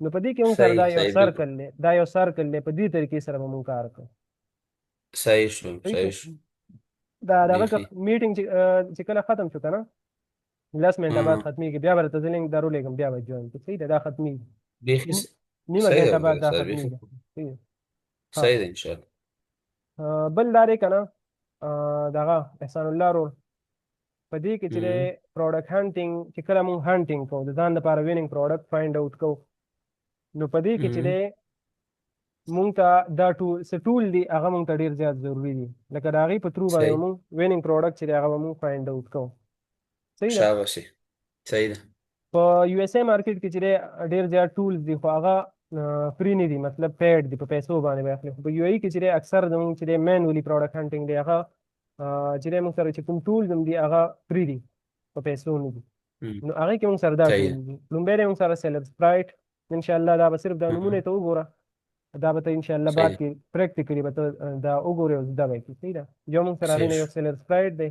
نو په دې کې مونږ سره دا صحیح یو صحیح بالکل. سرکل دی، دا یو سرکل دی. په دې طریقې سره به مونږ کار کوو. صحیح شو صحیح شو. صحیح شو. دا دغه بیخي. میټینګ چې کله ختم شو که نه، 10 منټه بعد ختمېږي، بیا به درته زه لینک درولېږم، بیا به جوین کړې. صحیح ده. دا ختمېږي بیخي نیمه صحیح ګنټه بعد ده دا سر بیخي. ختمېږي. صحیح ده. ها صحیح ده ان شاء الله. بل دا دی که نه دغه احسان الله رور، په دې کې چې دی پروډکټ هانټینګ چې کله مونږ هانټینګ کوو د ځان لپاره ویننګ پروډکټ فایند آوټ کوو، نو په دې کې چې دی مونږ ته دا څه ټول دي هغه مونږ ته ډېر زیات ضروري دي. لکه د هغې په ترو باندې صحیح. مونږ ویننګ پروډکټ چې دی هغه به مونږ فایند آوټ کوو. صحیح ده. شابه سي. صحیح ده. په یو اس اے مارکیټ کې چې دی ډېر زیات ټولز دي خو هغه فری نه دي، مطلب پیډ دي، په پیسو باندې به اخلي. خو په یو ای کې چې دی اکثر زموږ چې دی مینولي پروډکټ هانټینګ دی هغه چې دی موږ سره چې کوم ټولز هم دي هغه فری دي، په پیسو نه دي. نو هغې کې موږ سره دا صحیح ټول ده. دي. لومبی دی موږ سره سیلر سپرایټ، ان شاء الله دا به صرف دا نمونه ته وګوره، دا به ته ان شاء الله بعد صحیح. کې پریکټیکلی به ته دا وګورې او زده به یې کړې. صحیح ده. یو موږ سره هغې صحیح نه یو شو. سیلر سپرایډ دی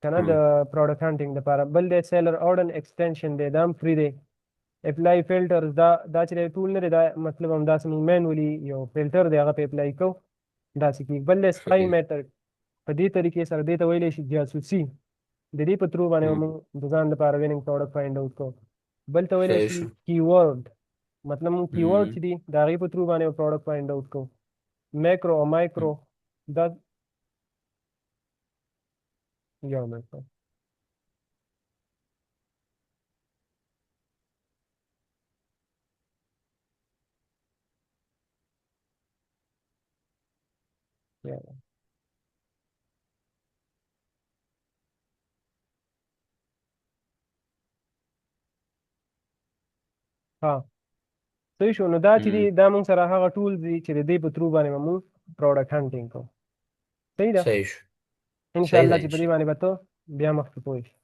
که نه، د پروډکټ هانټینګ دپاره. بل دی سیلر اورډن ایکسټینشن دی، دا هم فری دی. اپلای فلټرز دا چې دی ټول نه دی، دا مطلب همداسې موږ مینولي یو فلټر دی هغه په اپلای کوو، داسې کېږي. بل دی سپای میتھډ، په دې طریقې سره دې ته ویلی شي جاسوسي، د دې په ترو باندې موږ د ځان لپاره ویننګ پروډکټ فایند اوټ کوو. بل ته ویلی صحیح شي شو. کیورډ، مطلب موږ کیورډ چې دي د هغې په ترو باندې پروډکټ فایند اوټ کوو. میکرو او مایکرو دا یو منټ ها صحیح شو. نو دا چې دي دا موږ سره هغه ټولز دي چې د دې په ترو باندې به موږ پروډکټ هانټینګ کوو. صحیح ده. صحیح شو. ان شاء صحیح الله ده چې ان په دې شاء باندې به ته بیا مخکې پوه شي.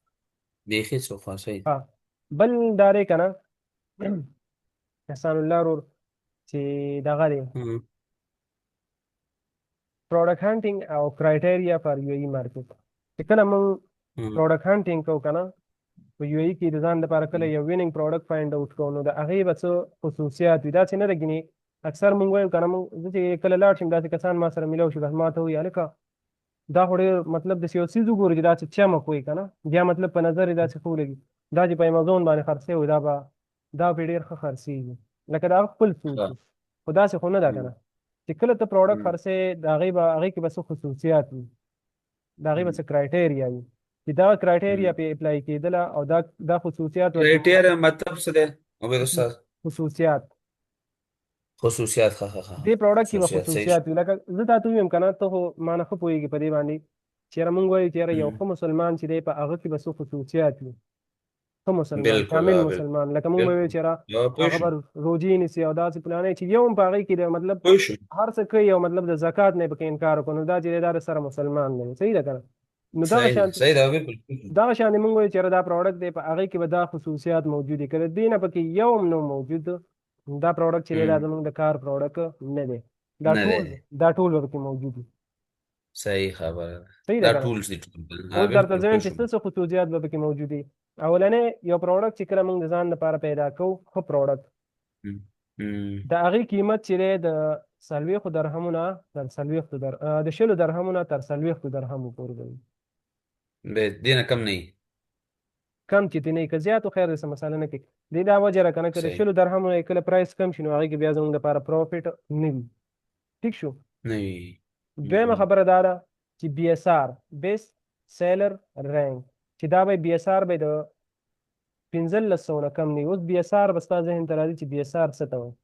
بیخي څه خوا صحیح. ها بل دا دی که نه احسان الله ورور چې دغه دی پروډکټ هانټینګ او کرایټیریا فار یو ای مارکیټ. چې کله موږ پروډکټ هانټینګ کوو که نه په یو ای کې د ځان لپاره کله یو ویننګ پروډکټ فایند اوټ کوو، نو د هغې به څه خصوصیات وي داسې نه ده ګینې. اکثر موږ وایو که نه، زه چې کله لاړ شم داسې کسان ما سره میلاو شي، بس ما ته وایي هلکه دا خو ډېر مطلب داسې یو څیز وګورو چې داسې چمک وي که نه، بیا مطلب په نظر یې داسې ښه ولګي، دا چې په امازون باندې خرڅوي وي دا پرې ډېر ښه خرڅېږي، لکه د هغه خپل سوچ وي. خو داسې خو نه ده که نه، چې کله ته پروډکټ خرڅوې د هغې کې به څه خصوصیات وي، د هغې به څه کرایټیریا وي چې دا کرایټیریا پې اپلای کېدله او دا خصوصیات ورته کرایټیریا مطلب څه دی عبید استاد؟ خصوصیات خصوصیات. ها ها ها. دې پروډکټ کې به خصوصیات صحیح شو. خصوصیات وي. لکه زه تا ته ووایم که نه، ته خو ما نه ښه پوهېږې په دې باندې چې یاره موږ وایو چې یاره یو ښه مسلمان چې دی په هغه کې به څه خصوصیات وي. ښه مسلمان بالکل کامل بالکل مسلمان، لکه موږ وایو چې یاره پوه هغه شو. به روجې نیسي او داسې پلانې چې یو هم په هغې کې دی مطلب پوه شو. هر څه کوي او مطلب د زکات نه یې پکې انکار وکړو، نو دا چې دی دا د سره مسلمان دی. صحیح ده که نه؟ نو دغه صحیح شانتې صحیح ده بالکل. دغه شانې موږ وایو چې یاره دا پروډکټ دی په هغې کې به دا خصوصیات موجود دي، که د دې نه پکې یو هم نه موجود، دا پروډکټ چې دی دا زموږ د کار پروډکټ نه دی. دا ټول به پکې موجود وي. صحیح خبره ده. صحیح ده دا که نه؟ ټولز دي ټول. ها اوس درته بالکل زه پوه وایم چې شوم. څه څه خصوصیات به پکې موجود دي. اولنی یو پروډکټ چې کله موږ د ځان لپاره پیدا کوو، ښه پروډکټ، د هغې قیمت چې دی د 40 درهمو نه تر 40 د 20 درهمو نه تر 40 درهمو پورې به وي. دې نه کم نه وي. کم چې دی نه وي، که زیات خیر دی څه مسله نه کوي. دې دا وجه ده که نه، که د 20 درهمو نه کله پرایس کم شي نو هغې کې بیا زموږ لپاره پروفیټ نه وي. ټیک شو. نه وي. دویمه خبره دا ده چې بی اس آر بیسټ سیلر رینک، چې دا به بی اس آر به د 1500 نه کم نه وي. اوس بی اس آر به ستا ذهن ته راځي چې بی اس آر څه ته وایي.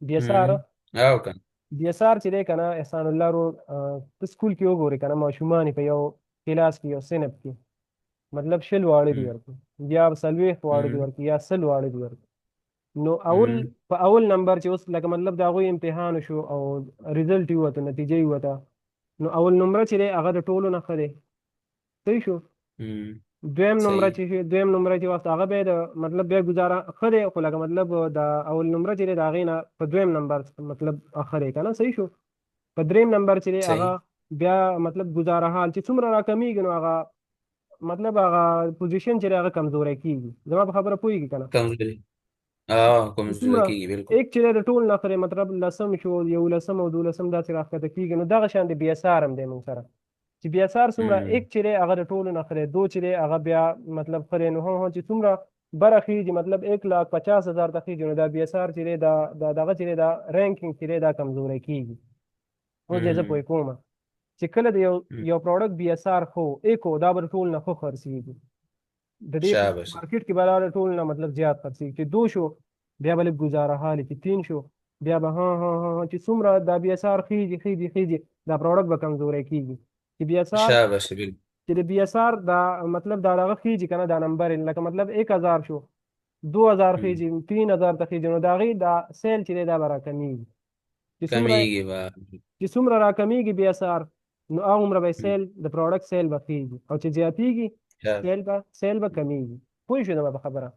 بی اس آر او کنه بی اس آر چې دی که نه احسان الله ورور، ته سکول کې وګورې که نه ماشومان په یو کلاس کې یو صنف کې مطلب 100 واړه دي ورکړي، یا 40 واړه دي ورکړي، یا 100 واړه دي ورکړي. نو په اول نمبر چې اوس لکه مطلب د هغوی امتحان شو او ریزلټ یې ووته، نتیجه یې ووته، نو اول نمره چې دی هغه د ټولو نه ښه دی. صحیح شو. دویم نمره چې وخت هغه به د مطلب بیا ګزاره ښه دی، خو لکه مطلب د اول نمره چې دی د هغې نه په دویم نمبر مطلب ښه دی که نه. صحیح شو. په دریم نمبر چې دی هغه بیا مطلب ګزاره حال چې څومره راکمیږي نو هغه مطلب هغه پوزیشن چې دی هغه کمزوری کېږي. زما په خبره پوهېږي که نه؟ کمزوری کېږي بالکل. ایک چې دی د ټول نه ښه دی، مطلب 10 شو، 11 او 12 داسې راښکته کېږي. نو دغه شان د بی اس آر هم دی موږ سره، چې بی اس آر څومره ایک چې دی هغه د ټولو نه ښه دی، دو چې دی هغه بیا مطلب ښه دی. نو هم چې څومره بره خېږي مطلب 1,50,000 ته خېږي، نو دا بی اس آر چې دی دا دغه چې دی دا رینکینګ چې دی دا کمزوری کېږي. اوس دی زه پوه کوم چې کله د یو پروډکټ بی اس آر خو ایکو دا به د ټول نه ښه خرڅېږي، د دې مارکیټ کې به دا د ټول نه مطلب زیات خرڅېږي. چې 2 شو بیا به لږ ګزاره حالي، چې 3 شو بیا به چې څومره دا بی اس آر خېږي دا پروډکټ به کمزوری کېږي. چې بی اس آر چې د بی اس آر دا مطلب دا دغه خېږي که نه دا نمبر لکه مطلب 1000 شو، 2000 خېږي، 3000 ته خېږي، نو د هغې دا سیل چې دی دا به راکمیږي. چې څومره راکمیږي بی اس آر نو هغومره به سیل د پروډکټ سیل به خېږي، او چې زیاتېږي سیل به کمیږي. پوه شو زما په خبره؟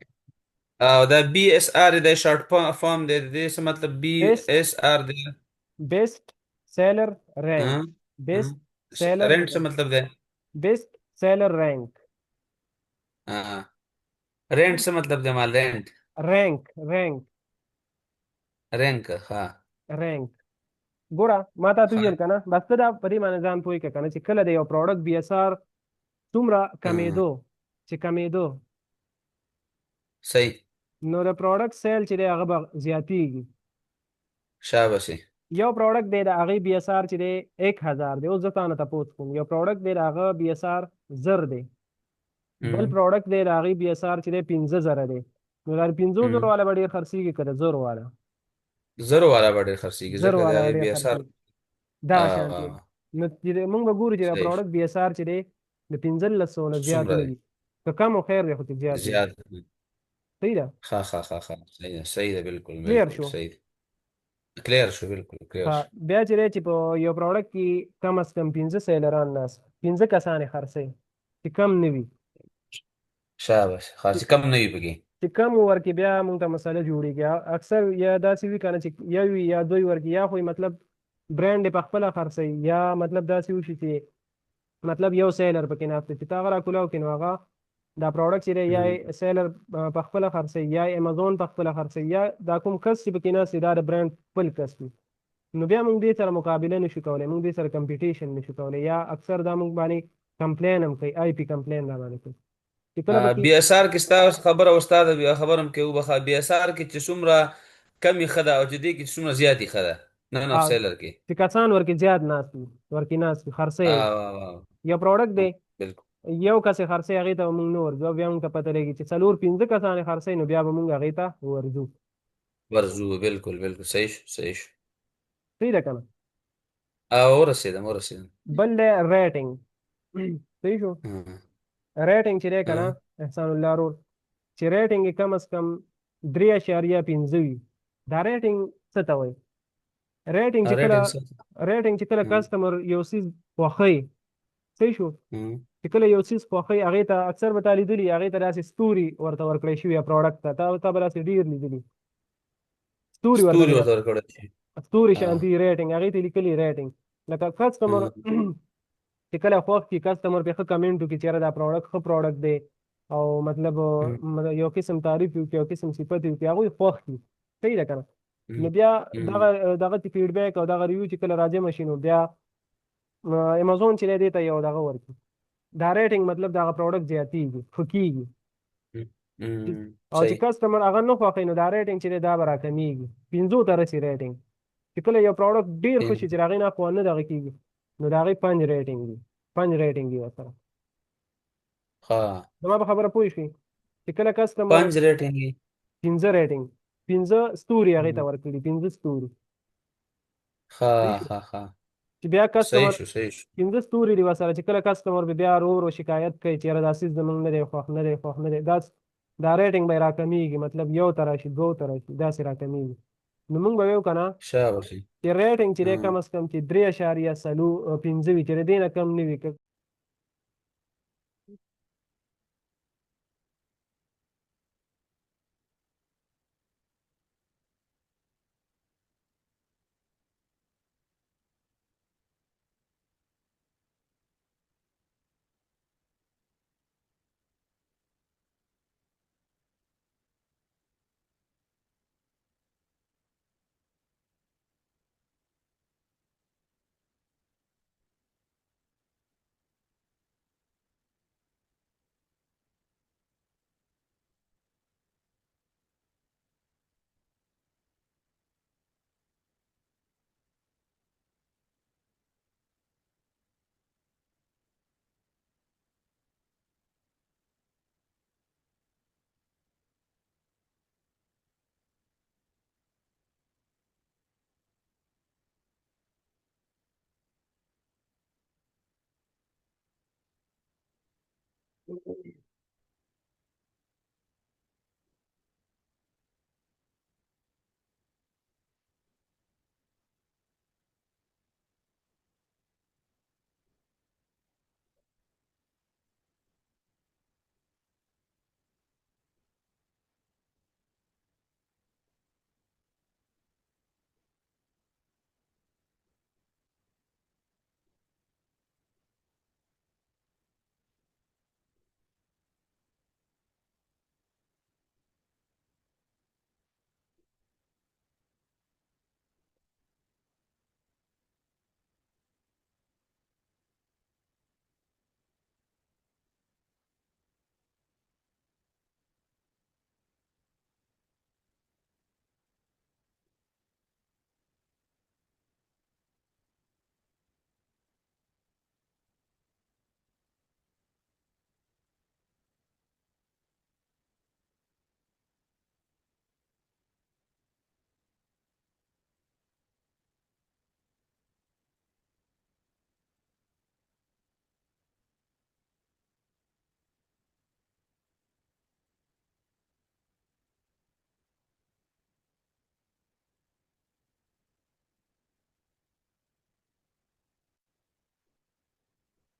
او دا بي اس ار دی شارټ فارم دی، د دې څه مطلب بي بیسٹ اس ار دی؟ بیسٹ سیلر رینک. ها ها بیسٹ سیلر رینٹ څه مطلب دی؟ بیسٹ سیلر رینک. ها رینٹ څه مطلب دی مال رینٹ؟ رینک رینک رینک ها رینک. ګوره ما تا ته ها ویل کنه، بس ته دا په دې باندې ځان پوه کړه کنه چې کله د یو پروډکټ بي اس آر څومره ها کمیدو، چې کمیدو، صحیح. نو د پروډکټ سیل چې دی هغه به زیاتیږي. شاباسي. یو پروډکټ دی د هغې بي اس آر چې دی 1000 دی. اوس زه تا نه تپوس کوم، یو پروډکټ دی د هغه بي اس آر 1000 دی، بل ام پروډکټ دی د هغې بي اس آر چې دی 15000 دی. نو دا 50000 ام والا به ډېر خرڅېږي که د 1000 والا؟ زرو والا به ډېر خرڅېږي 1000 ځکه د والا به هغې ډېر بي اس ار. خرڅېږي. دغه شانتي نو چې موږ به ګورو چې دا صحیح. پروډکټ بي اس آر چې دی د 1500 نه زیات څومره نه دی؟ وي. که کم و خیر دی خو چې زیات نه وي. زیات. صحیح ده. ها صحیح ده، صحیح ده، بالکل کلیر بالکل شو. صحیح ده. کلیر شو، بالکل کلیر ها شو. بیا چې دی چې په یو پروډکټ کې کم از کم 15 سیلران ناست، 15 کسانې خرڅوي چې کم نه وي. شاباس خاص کم نه وي پکې. چې کم ورکې بیا موږ ته مسله جوړېږي. اکثر یا داسې وي که نه چې یو وي یا دوی ورکې، یا خو مطلب برانډ یې پخپله خرڅوي، یا مطلب داسې وشي چې مطلب یو سیلر پکې ناست دی چې تا هغه راکولاو کړي، نو هغه دا پروډکټ چې دی یا ام یې سیلر پخپله خرڅوي یا امازون پخپله خرڅوي، یا دا کوم کس چې پکې ناست دی دا د برانډ خپل کس وي. نو بیا موږ دې سره مقابله نشو کولی، موږ دې سره کمپیټیشن نشو کولی، یا اکثر دا موږ باندې کمپلین هم کوي، آی پی کمپلین را باندې کوي چې کله پکې. بي اس ار کې ستا خبره استاد بیا خبرم کې وبخا بي اس ار کې چې څومره کمی خده او جدي کې څومره زیاتی خده نن اف سیلر کې. چې کسان ورکې زیات ناست وي، ورکې ناست وي خرڅوي. آه یو پروډکټ دی بالکل. یو کس یې خرڅوي، هغې ته به موږ نه ورځو، بیا موږ ته پته لګي چې 4 5 کسان یې خرڅوي، نو بیا به موږ هغې ته ورځو. ورزو بالکل بالکل صحیح شو صحیح شو. صحیح ده که نه؟ ورسېدم ورسېدم. بل دی ریټینګ. صحیح شو. آه. ریټینګ چې دی که نه آه. احسان الله رول، چې ریټینګ یې کم از کم 3.5 وي. دا ریټینګ څه ته وایي؟ ریټینګ چې کله ریټینګ څه؟ ریټینګ چې کله کسټمر یو څیز خوښوي. صحیح شو. چې کله یو څیز خوښوي هغې ته اکثر به تا لیدلي هغې ته داسې ستوري ورته ورکړی شوي پروډکټ ته، تا به داسې ډېر لیدلي ستوري ورته ستوري ورته ورکړل شي. ستوري آه. شانتي ریټینګ هغې ته لیکلي ریټینګ. لکه کسټمر آه. چې کله خوښ کي کسټمر پې ښه کمنټ وکړي چې یاره دا پروډکټ ښه پروډکټ دی، او مطلب آه. یو قسم تعریف وکړي، یو قسم صفت وکړي، هغوی خوښ کي. صحیح ده که نه؟ نو آه. بیا آه. دغه فیډبیک او دغه ریویو چې کله راجمع شي، نو بیا امازون چې دی دې ته یو دغه ورکړي، دا ریټینګ مطلب دغه پروډکټ زیاتېږي، ښه کېږي. او چې صحیح. کسټمر هغه نه خوښوي، نو دا ریټینګ چې دی دا به راکمېږي، 5 ته رسي ریټینګ. چې کله یو پروډکټ ډېر ښه شي چې د هغې نه خو نه دغه کېږي، نو د هغې 5 ریټینګ وي، 5 ریټینګ وي ورسره. ها زما په خبره پوه شوې چې کله کسټمر 5 ریټینګ. 15 ریټینګ، 15 ستوري هغې ته ورکړي، 15 ستوري. ها صحیح شو. ها ها چې بیا صحیح کسټمر شو صحیح شو. 15 ستوري دي ورسره، چې کله کسټمر به بیا ورو ورو شکایت کوي چې یاره دا څیز زموږ نه دی خوښ، نه دی خوښ، نه دی دا ریټینګ به یې راکمېږي، مطلب 1 ته راشي، 2 ته راشي، داسې راکمېږي. نو موږ به ویو که نه شاباسي. چې ریټینګ چې دی آه. کم از کم چې 3.5 وي، چې د دې نه کم نه وي.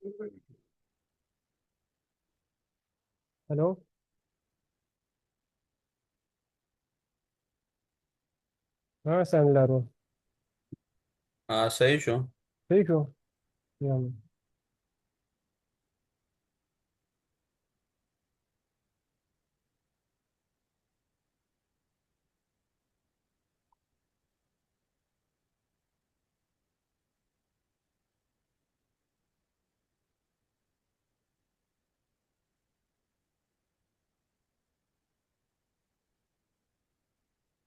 हेलो। हाँ सन लारो। صحیح شو. ठीक हो। या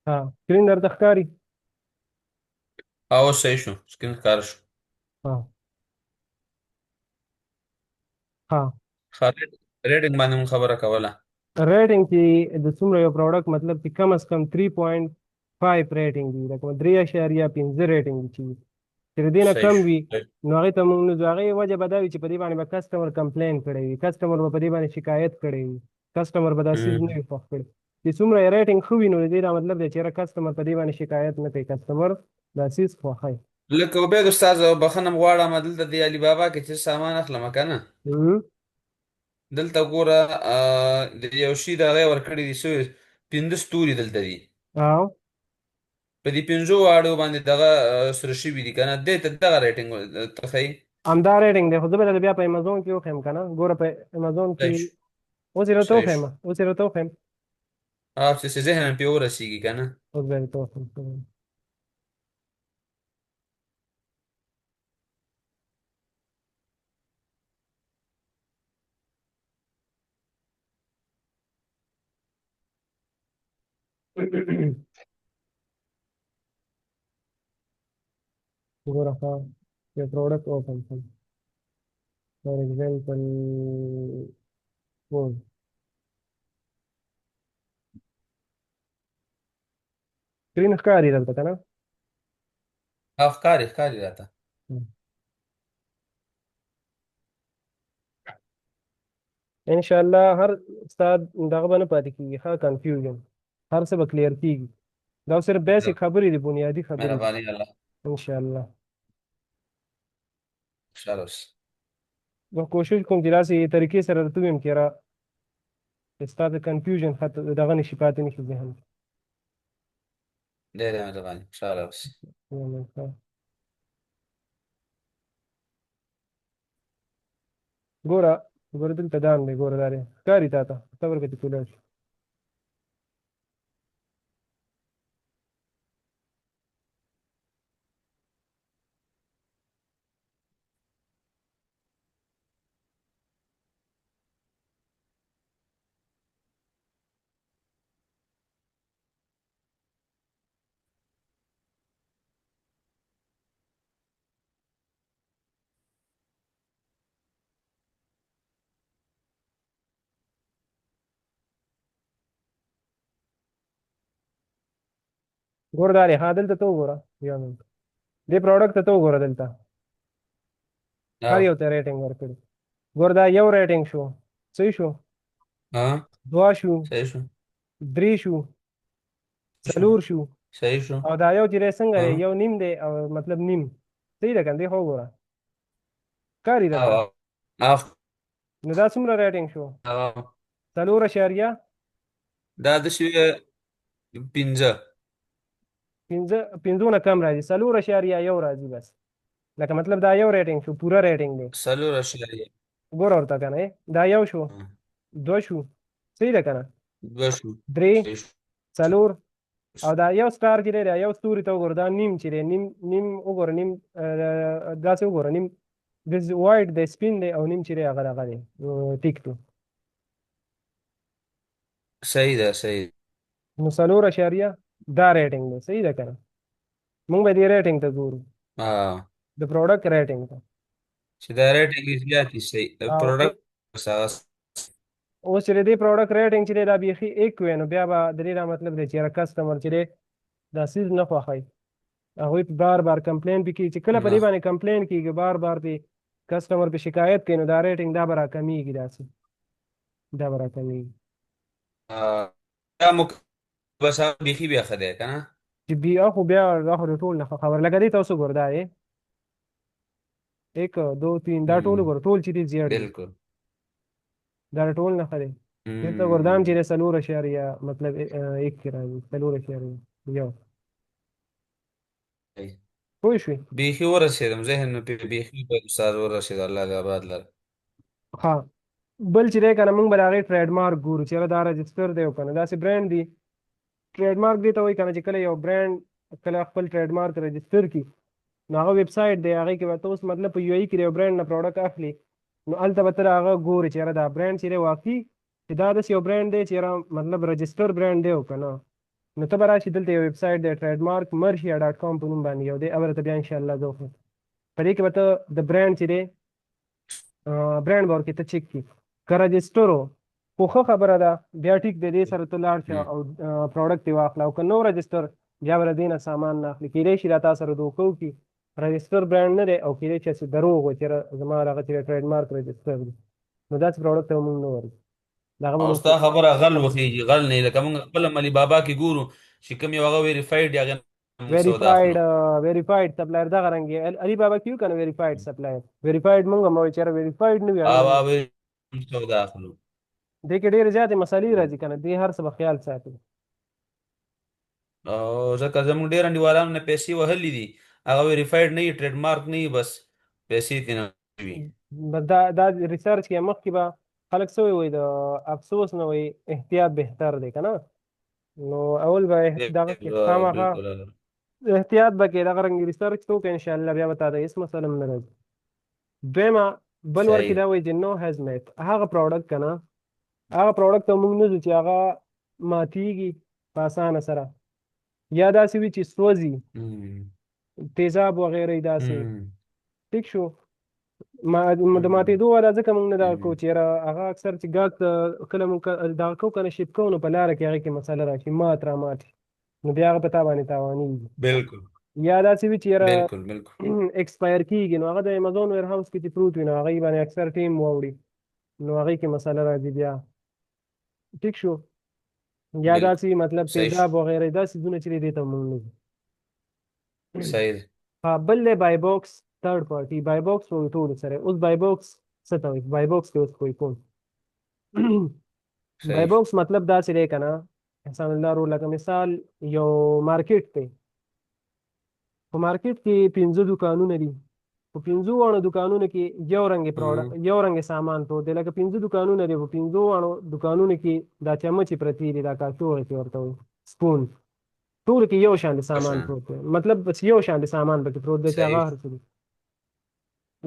हाँ स्क्रीन در تخکاری. اوس صحیح شو, سکرین ښکاره شو. हाँ हाँ. ښه, ریټینګ باندې مون خبره کوله. ریټینګ چې د څومره یو پروډکټ مطلب چې کم از کم 3.5 ریټینګ وي، لکه 3.5 ریټینګ چې وي، چې د دې نه صحیح کم شو. وي نو هغې ته مونږ نو د هغې وجه به دا وي چې په دې باندې به کسټمر کمپلین کړی وي، کسټمر به په دې باندې شکایت کړی وي، کسټمر به دا سیز نه وي خوښ کړی. چې څومره یې ریټینګ ښه وي نو د دې دا مطلب دی چې یاره کسټمر په دې باندې شکایت نه کوي، کسټمر دا سیز خوښوي. لکه عبید استاد, بخښنه م غواړم, دلته د علي بابا کې چې سامان اخلم که نه, دلته ګوره د یو شي دغه ورکړي دي څه 15 ستوري دلته دي. او په دې 15 واړو باندې دغه سره شوي دي که نه, دې ته دغه ریټینګ ته ښایي. همدا ریټینګ دی، خو زه به درته بیا په امازون کې وښیم که نه، ګوره په امازون کې صحیح شو. اوس یې راته صحیح وښیم، شو. اوس یې راته وښیم، چې ذهن پې ورسېږي که نه. اوس به یې راته وښیم. ګوره ښه یو پروډکټ اوپن کړم، فار ایگزامپل فود. سکرین ښکاري دلته که نه؟ ښکاري ښکاري راته. انشاءالله هر استاد دغه به نه پاتې کېږي، ښه کنفیوژن، هر څه به کلیر کېږي. دا صرف بیسیک خبرې دي، بنیادي خبرې دي. مهرباني الله. انشاءالله خوشحاله اوسې. زه کوشش کوم چې داسې طریقې سره درته ووایم چې یاره ستا د کنفیوژن دغه نشي پاتې نشي ذهن ډېره مهرباني, خوشحاله اوسې. کې. ګوره ګوره دلته دام دی، ګوره دا دی ښکاري تا ته صبر که چې کولر شي. ګوره دا دی، ها دلته ته وګوره، یو منټ دې پروډکټ ته ته وګوره، دلته هر او یو ته ریټینګ ورکړي. ګوره دا یو ریټینګ شو، صحیح شو، ها, دوه شو، صحیح شو. درې شو، شو. څلور شو، صحیح شو. او دا یو چې دی څنګه دی، ها. یو نیم دی او مطلب نیم، صحیح ده که نه؟ دې خو وګوره ښکاري او درته. او نو دا څومره ریټینګ شو؟ او 4.5. دا د شوي 15. پنځو نه کم راځي، 4.1 راځي بس، لکه مطلب دا یو ریټینګ شو، پوره ریټینګ دی. څلور اشاریه. ګوره ورته که نه دا یو شو، دوه شو، صحیح ده که نه؟ دوه شو. درې، صحیح شو. څلور، او دا یو سټار چې دی دا یو ستوري ته وګوره، دا نیم چې دی نیم نیم وګوره، نیم داسې وګوره، نیم وایټ دی سپین دی، او نیم چې دی هغه دغه دی ټیک دی. صحیح ده, صحیح. نو 4.0 دا ریټینګ دی، صحیح ده که نه؟ موږ به دې ریټینګ ته ګورو، ها, د پروډکټ ریټینګ ته. چې دا ریټینګ یې زیاتې صحیح او پروډکټ. اوس چې د دې پروډکټ ریټینګ چې دی دا بیخي 1 وي، نو بیا به د دې دا مطلب دی چې یاره کسټمر چې دی دا سیز نه خوښوي، هغوی په بار بار کمپلین پې کوي، چې کله په نه, دې باندې کمپلین کېږي بار بار پې کسټمر پې شکایت کوي، نو دا ریټینګ دا به راکمیږي، داسې دا به راکمیږي. دا مو بس هغه بیخي بیا ښه دی که نه. چې بیا خو بیا دا خو د ټول نه ښه خبره، لکه دې ته اوس وګوره دا دی 1 2 3 دا ټول مم. ګور ټول چې دي زیړ دي. بالکل. دا ټول نه خري. دلته ګردام چې مم. دی 4.0 مطلب 1 کې راځي 4.1. صحیح. پوه شوې. بیخي ورسېدم ذهن مې پې بیخي په استاد ورسېد، الله دې آباد لره. ها بل چې دی که نه موږ به د هغې ټریډ مارک ګورو چې یاره دا رجسټر دی او که نه داسې برانډ دي. ټریډ مارک دې ته وایي که نه چې کله یو برانډ کله خپل ټریډ مارک رجسټر کړي نو هغه ویب سایټ دی هغې کې به ته اوس مطلب په یو ای کې د یو برانډ نه پروډکټ اخلي نو هلته به ته هغه ګورې چې یاره دا برانډ چې دی واقعي چې دا داسې یو برانډ دی چې یاره مطلب رجسټر برانډ دی او که نه. نو ته به راشي دلته یو ویب سایټ دی ټریډ مارک مرشیا ډاټ کام په نوم باندې یو دی او ورته بیا انشاءالله زه وښیم په دې کې به ته د برانډ چې دی برانډ به ورکې ته چک کړي که رجسټر و خو ښه خبره ده بیا ټیک دی دې سره ته لاړ شه او پروډکټ یې واخله او که نو رجسټر بیا به له دې نه سامان نه اخلي کیدای شي دا تا سره دوکه وکړي رجسټر برانډ نه دی او کیدای شي هسې دروغ وي چې زما هغه چې ټریډ مارک رجسټر دی نو داسې پروډکټ ته به موږ نه ورکړو د هغه به او موږ ستا خبره غل وخیږي، غل نه لکه موږ خپل علی بابا کې ګورو چې کوم یو هغه ویریفایډ یا هغه موږ سودا اخلو. ویریفایډ سپلایر دغه رنګ یې علي بابا کې یو که نه ویریفایډ سپلایر ویریفایډ موږ هم وایو چې یاره ویریفایډ نه وي هغه او موږ او سودا اخلو. دې کې ډېرې زیاتې مسلې راځي که نه دې هر څه به خیال ساتي. او ځکه زموږ ډېر انډیوالانو نه پیسې وهلې دي، هغه ویریفایډ نه وي، ټریډ مارک نه وي، بس پیسې ترې نه وي. دا ریسرچ کې مخکې به خلک څه وایي د افسوس نه وایي احتیاط بهتر دی که نه نو اول به دغه کې خامخا بالکل. احتیاط به کې دغه رنګ ریسرچ ته وکړې انشاءالله بیا به تا ته هېڅ مسله هم نه راځي. دویمه بل ورکې صحیح. دا وایي چې نو هیز میت هغه پروډکټ که نه هغه پروډکټ ته موږ نه ځو چې هغه ماتیږي په اسانه سره یا داسې وي چې سوځي تیزاب وغیره داسې ټیک شو د ماتېدو والا ځکه موږ نه دغه کوو چې یاره هغه اکثر چې ګاز ته کله موږ دغه کوو که نه شیپ کوو نو په لاره کې هغې کې مسله راشي مات را مات نو بیا هغه په تا باندې تاوانېږي بالکل یا داسې وي چې یاره بالکل بالکل. ایکسپایر کېږي نو هغه د امازون ویر هاوس کې چې پروت وي نو هغې باندې اکثر ټیم واوړي نو هغې کې مسله راځي بیا ټیک شو یا بالکل داسې مطلب صحیح تیزاب وغیره داسې څیزونه چې دی دې ته موږ نه ځو. صحیح. ها بل دی بای باکس تھرډ پارټي بای باکس وایو ټولو سره اوس بای باکس څه ته وایي بای باکس کې اوس کوئی کوم بای صحیح. باکس مطلب داسې دی که نه احسان الله رو لکه مثال یو مارکیټ دی په مارکیټ کې 15 دکانونه دي په 15 واړو دکانونو کې یو رنګ پروډکټ یو رنګ سامان پروت دی لکه 15 دکانونه دي په 15 واړو دکانونو کې دا چمچې پرتې دي دا کاچوغې چې ورته وایي سپون ټولو کې یو شان سامان اچھا. پروت دی مطلب بس یو شان سامان پکې پروت دی چې هغه صحیح. هر څه دي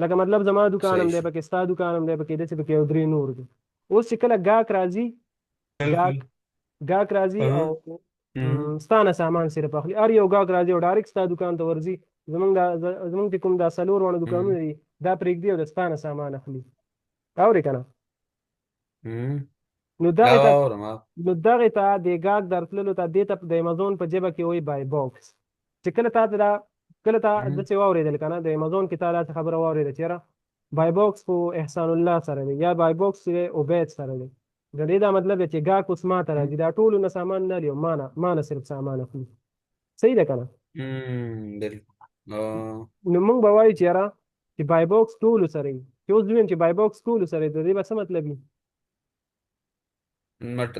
لکه مطلب زما دکان هم صحیح. دی پکې ستا دکان هم دی پکې داسې پکې یو درې نور دي اوس چې کله ګاهک راځي بالکل. ګاهک راځي او مم. ستا نه سامان صرف اخلي هر یو ګاهک راځي او ډایرکټ ستا دکان ته ورځي زمونږ چې کوم دا 4 وړو دکانونه دي دا پرېږدي او د ستا نه سامان اخلي اورې که نه نو دغې ته د ګاهک درتللو ته دې ته د امازون په ژبه کې وایي بای باکس چې کله تا ته داسې واورېدل که نه د امازون کې تا داسې خبره واورېده چې یاره بای باکس خو احسان الله سره دی یا بای باکس چې دی عبید سره دی د دې دا مطلب دی چې ګاهک اوس ما ته راځي دا ټولو نه سامان نه لي او ما نه صرف سامان اخلي صحیح ده که نه بالکل. نو موږ به وایو چې یاره چې بای باکس ټولو سره وي چې اوس ویم چې بای باکس ټولو سره وي د دې به څه مطلب وي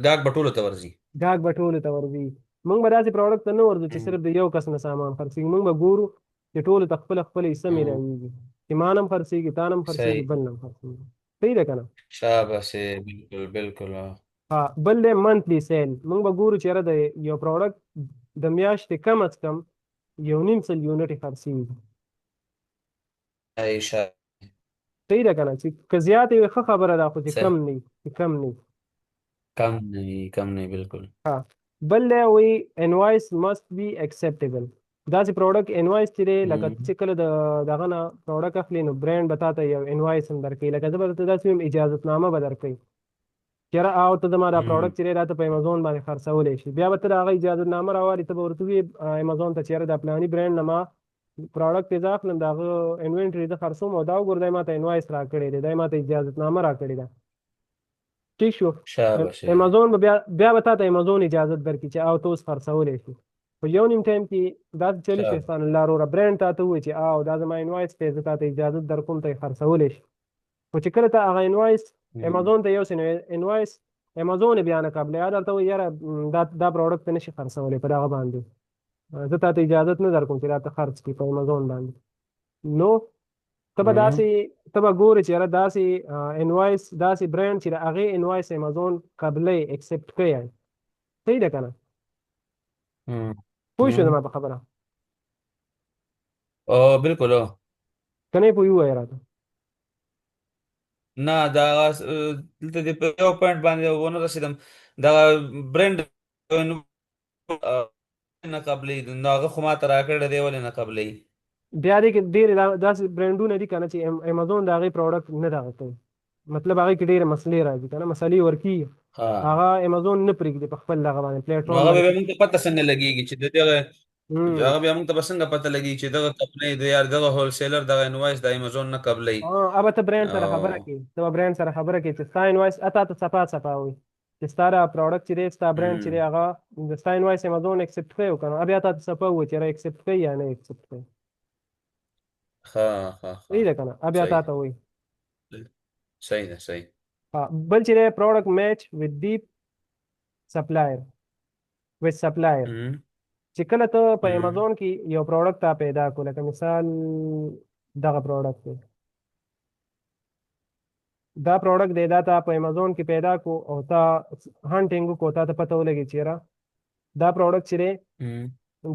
ګاهک به ټولو ته ورځي. ګاهک به ټولو ته ورځي موږ به داسې پروډکټ ته نه ورځو چې صرف د یو کس نه سامان خرڅېږي موږ به ګورو چې ټولو ته خپله خپله حصه میلاویږي چې ما نه هم خرڅېږي تا نه هم خرڅېږي صحیح. بل نه هم خرڅېږي صحیح ده که نه شاباس بالکل بالکل. ها بل دی منتلی سیل موږ به ګورو چې یاره د یو پروډکټ د میاشتې کم از کم 1.5 سل یونټې خرڅېږي صحیح ده که نه چې که زیاتې وي ښه خبره ده خو چې صحیح. کم نه وي چې کم نه وي کم نه بالکل. بل دی وایي انوایس مست بي اکسپټیبل داسې پروډکټ انوایس چې دی لکه چې کله د دغه نه پروډکټ اخلي نو برانډ به تا ته یو انوایس هم درکوي لکه زه به درته داسې ویم اجازتنامه به درکوي چې یاره او ته زما دا پروډکټ چې دی دا ته په امازون باندې خرڅولی شي بیا به ته د هغه اجازتنامه راوالې ته به ورته ووایې امازون ته چې یاره دا پلاني برانډ نه ما پروډکټ یې زه اخلم د هغه انوینټري زه خرڅوم او دا وګوره دی ما ته انوایس راکړی دی دی ما ته اجازتنامه راکړې ده ٹھیک شو شاباش. امازون به بیا به تا ته امازون اجازت درکړي چې او ته اوس خرڅولی شي په یو نیم ټایم کې دا چلی شي ښه. احسان الله وروره برانډ تا ته ووایي چې دا زما انوایس دی زه تا ته اجازه در کوم ته یې خرڅولی شي خو چې کله ته هغه انوایس مم. امازون ته یو سي انوایس امازون یې بیا نه قبلوي یا درته وایي یاره دا پروډکټ ته نشي خرڅولی په دغه باندې زه تا ته اجازه نه در کوم چې دا ته خرڅ کړي په امازون باندې نو ته به مم. داسې ته به ګورې چې یاره داسې انوایس داسې برانډ چې د هغې انوایس امازون قبلوي اکسپټ کوي صحیح ده که نه مم. پوه شو مم. زما په خبره او بالکل او که نه یې پوه ووایه راته نه دا دلته دې په یو پوینټ باندې ونه رسیدم دا برند نه قبلې نو هغه خو ما ته راکړی دی ولې نه قبلې. بیا دې کې ډېرې داسې برانډونه دي که نه چې امازون د هغې پروډکټ نه دغه کوي مطلب هغې کې ډېرې مسلې راځي که نه مسلې ورکي ها هغه امازون نه پرېږدي په خپل دغه باندې پلیټ نو فارم هغه باندې به موږ ته پته څنګه لګېږي چې د دغه هم. هغه بیا موږ ته به څنګه پته لګېږي چې دغه کمپنۍ د یار دغه هول سیلر دغه انوایس د ایمازون نه قبلې. هغه ته برانډ سره خبره او کوي ته به برانډ سره خبره کوي چې ستا انوایس اته ته صفا صفا وي چې ستا دا پروډکټ چې دی ستا برانډ چې دی هغه د ستا انوایس امازون اکسپټ کوي او که نه بیا تا ته صفا وي چې را اکسپټ کوي یا نه اکسپټ کوي ها ها ها صحیح ده که نه بیا تا صحیح ته وایي صحیح ده صحیح. بل چې دی پروډکټ میچ وذ دی سپلایر وذ سپلایر مم. چې کله ته په مم. امازون کې یو پروډکټ تا پیدا کړو لکه مثال دغه پروډکټ دی دا پروډکټ دی دا تا په امازون کې پیدا کو او تا هانټینګ کو تا ته پته ولګي چیرې دا پروډکټ چې دی مم.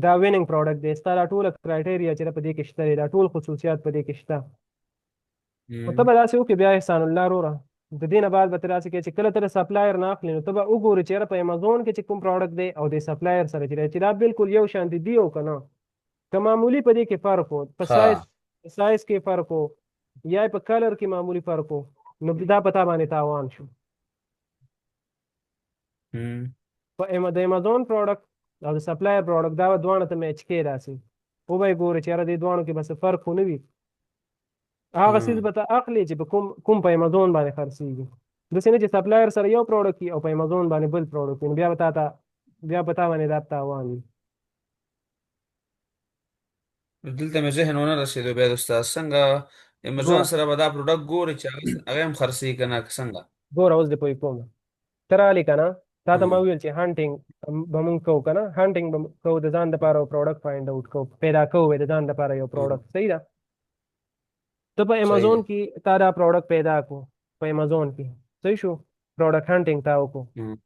دا ویننګ پروډکټ دی ستا دا ټوله کرایټیریا چې په دې کې شته دی دا ټول خصوصیات په دې کې شته نو ته مم. به داسې وکړې بیا احسان الله وروره د دې نه بعد به ته داسې کوې چې کله ته د سپلایر نه اخلې نو ته به وګورې چې یاره په امازون کې چې کوم پروډکټ دی او د سپلایر سره چې دی چې دا بالکل یو شانتي دی او که نه که معمولي په دې کې فرق و په ها سایز کې فرق و یا په کلر کې معمولي فرق و نو دا په تا باندې تاوان شو مم. د امازون پروډکټ او د سپلایر پروډکټ دا به دواړه ته میچ کې داسې و به یې ګورې چې یاره دې دواړو کې به څه فرق خو نه وي هغه څیز مم. به ته اخلي چې په کوم په امازون باندې خرڅېږي داسې نه چې سپلایر سره یو پروډکټ وي او په امازون باندې بل پروډکټ وي نو بیا به تا باندې دا تاوان وي دلته مې ذهن ونه رسېدو بیا د استاد څنګه امازون ګوره سره به دا پروډکټ ګوري چې هغه هم خرڅي که نه که څنګه. ګوره اوس دې پوه کوم ته رالې که نه تا ته ما مم. وویل چې هانټینګ به مونږ کوو که نه هانټینګ به کوو د ځان دپاره یو پروډکټ فایند اوټ کوو پیدا کوو د ځان دپاره یو مم. پروډکټ صحیح ده ته په صحیح امازون ده. کې تا دا پروډکټ پیدا کړو په امازون کې صحیح شو پروډکټ هانټینګ تا وکړو مم.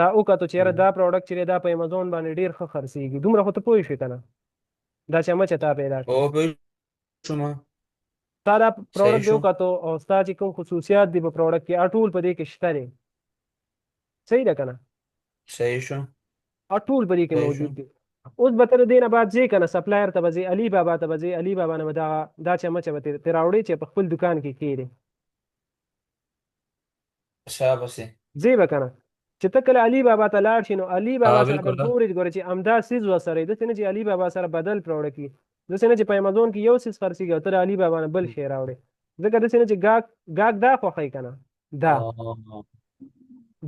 تا وکتو چې یاره مم. دا پروډکټ چې دی دا په امازون باندې ډېر ښه خرڅېږي دومره خو ته پوه شوې که نه دا چمچه تا پیدا کړه او په شوم تا دا صحیح پروډکټ دی شو. وکتو او ستا چې کوم خصوصیات دي په پروډکټ کې ټول په دې کې شته دی صحیح ده که نه صحیح شو. ټول په دې کې صحیح شو. موجود دي اوس به ته د دې نه بعد ځې که نه سپلایر ته به ځې علي بابا ته به ځې علي بابا نه به دا چمچه به ترې راوړې چې په خپل دوکان کې کښېږدې شابسي. ځې به که نه چې ته کله علي بابا ته لاړ شي نو علي بابا ها سره به بالکل ها. ګورې چې همدا څیز ورسره وي داسې نه چې علي بابا سره بدل پروډکټ وي داسې نه چې په امازون کې یو څیز خرڅېږي او ته د علي بابا نه بل شی راوړې ځکه داسې نه چې ګاهک دا خوښوي که نه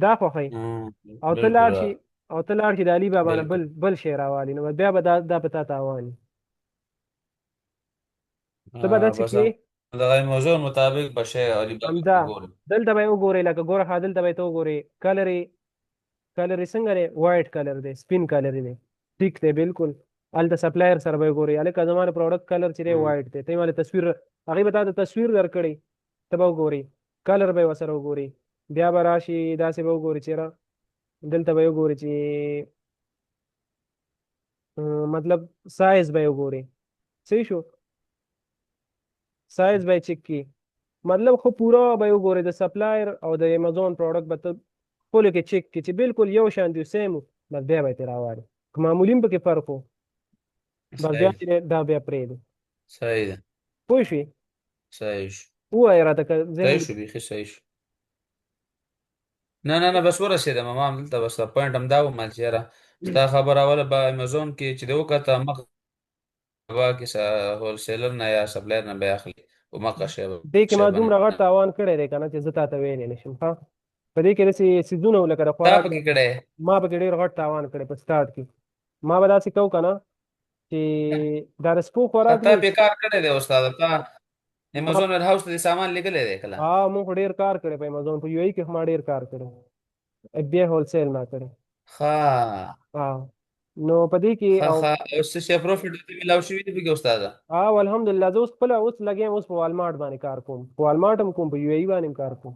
دا خوښوي مم. او ته بالکل لاړ ها. شي او ته لاړ شي د علي بابا نه بالکل بل شی راوالي نو بیا به دا په تا تاوان وي ته به داسې بس کړې دغه موضوع مطابق بشه علي بابا همدا ګورم. دلته به یې وګورې لکه ګوره دلته به یې ته وګورې کلر یې څنګه دی وایټ کلر دی سپین کلر دی ټیک دی بالکل هلته سپلایر سره به یې ګورې هلکه زما د پروډکټ کلر چې دی مم. وایټ دی ته یې مالې تصویر هغې به تا ته تصویر درکړی ته به وګورې کلر به یې ورسره وګورې بیا به راشي داسې به وګورې چېرې دلته به یې وګورې چې مطلب سایز به یې وګورې صحیح شو سایز به یې چک کړي مطلب خو پوره به یې وګورې د سپلایر او د امازون پروډکټ به ته خپلو کې چک کړي چې بالکل یو شان دي سیم بس بیا به یې ترې راوړې که معمولي هم پکې فرق و بس بیا صحیح چې دی دا بیا پرېږدې صحیح ده. پوه شوې صحیح شو. ووایه راته که ذهن صحیح شو بیخي صحیح شو. نه بس ورسېدم ما همدلته بس پوینټ همدا و ما چې یاره ستا خبره اوله به امازون کې چې د وکته مخ به کې هول سیلر نه یا سپلایر نه به اخلي او مخه شی دې کې ما به دومره غټ نه تاوان کړی دی که نه چې زه تا ته ویلی نه شم ښه په دې کې داسې څیزونه وو لکه د تا خوراک پکې کړی. ما پکې ډېر غټ تاوان کړی په سټارټ کې ما به داسې کوو که نه چې دا د سپو خوراک تا نه په کار کړی دی استاد تا ما امازون ویر هاوس ته دې سامان لګلې دی کله مونږ خو ډېر کار کړی په امازون په یو ای کې خو ما ډېر کار کړی بیا هولسیل ما کړی. ها نو په دې کې ها او ها او څه پروفیټ دې ملاو شوی دی پکې استاد الحمدلله زه اوس خپله اوس لګیا یم اوس په والمارټ باندې کار کوم په والمارټ هم کوم په یو ای باندې هم کار کوم.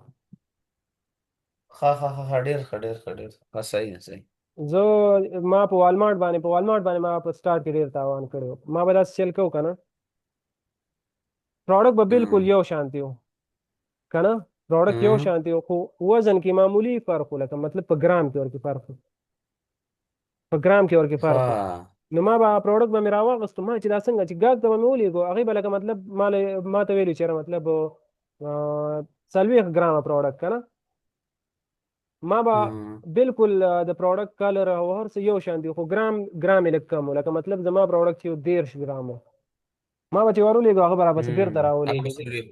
ها ها ها ها، ډېر ښه ډېر ښه ډېر ښه. ها صحیح ده صحیح. زه ما په والمارټ باندې ما په سٹارټ کې ډېر تاوان کړی و. ما به داسې چل کوو که نه پروډکټ به بالکل مم. یو شانتي و که نه پروډکټ یو مم. شانتي و خو وزن کې معمولی فرق و لکه مطلب په ګرام کې ورکې فرق و په ګرام کې ورکې فرق و. ها نو ما به پروډکټ به مې راواغستو ما چې دا څنګه چې ګاګ ته به مې ولېږو هغې به لکه مطلب ما ته ویلي چېرې مطلب 40 ګرامه پروډکټ که نه ما به مم. بالکل د پروډکټ کلر او هر څه یو شان دي خو ګرام یې لږ کم و لکه مطلب زما پروډکټ چې 13 ګرام و ما به چې ورولېږو هغه به راپسې بېرته هغه راولېږي سلوي.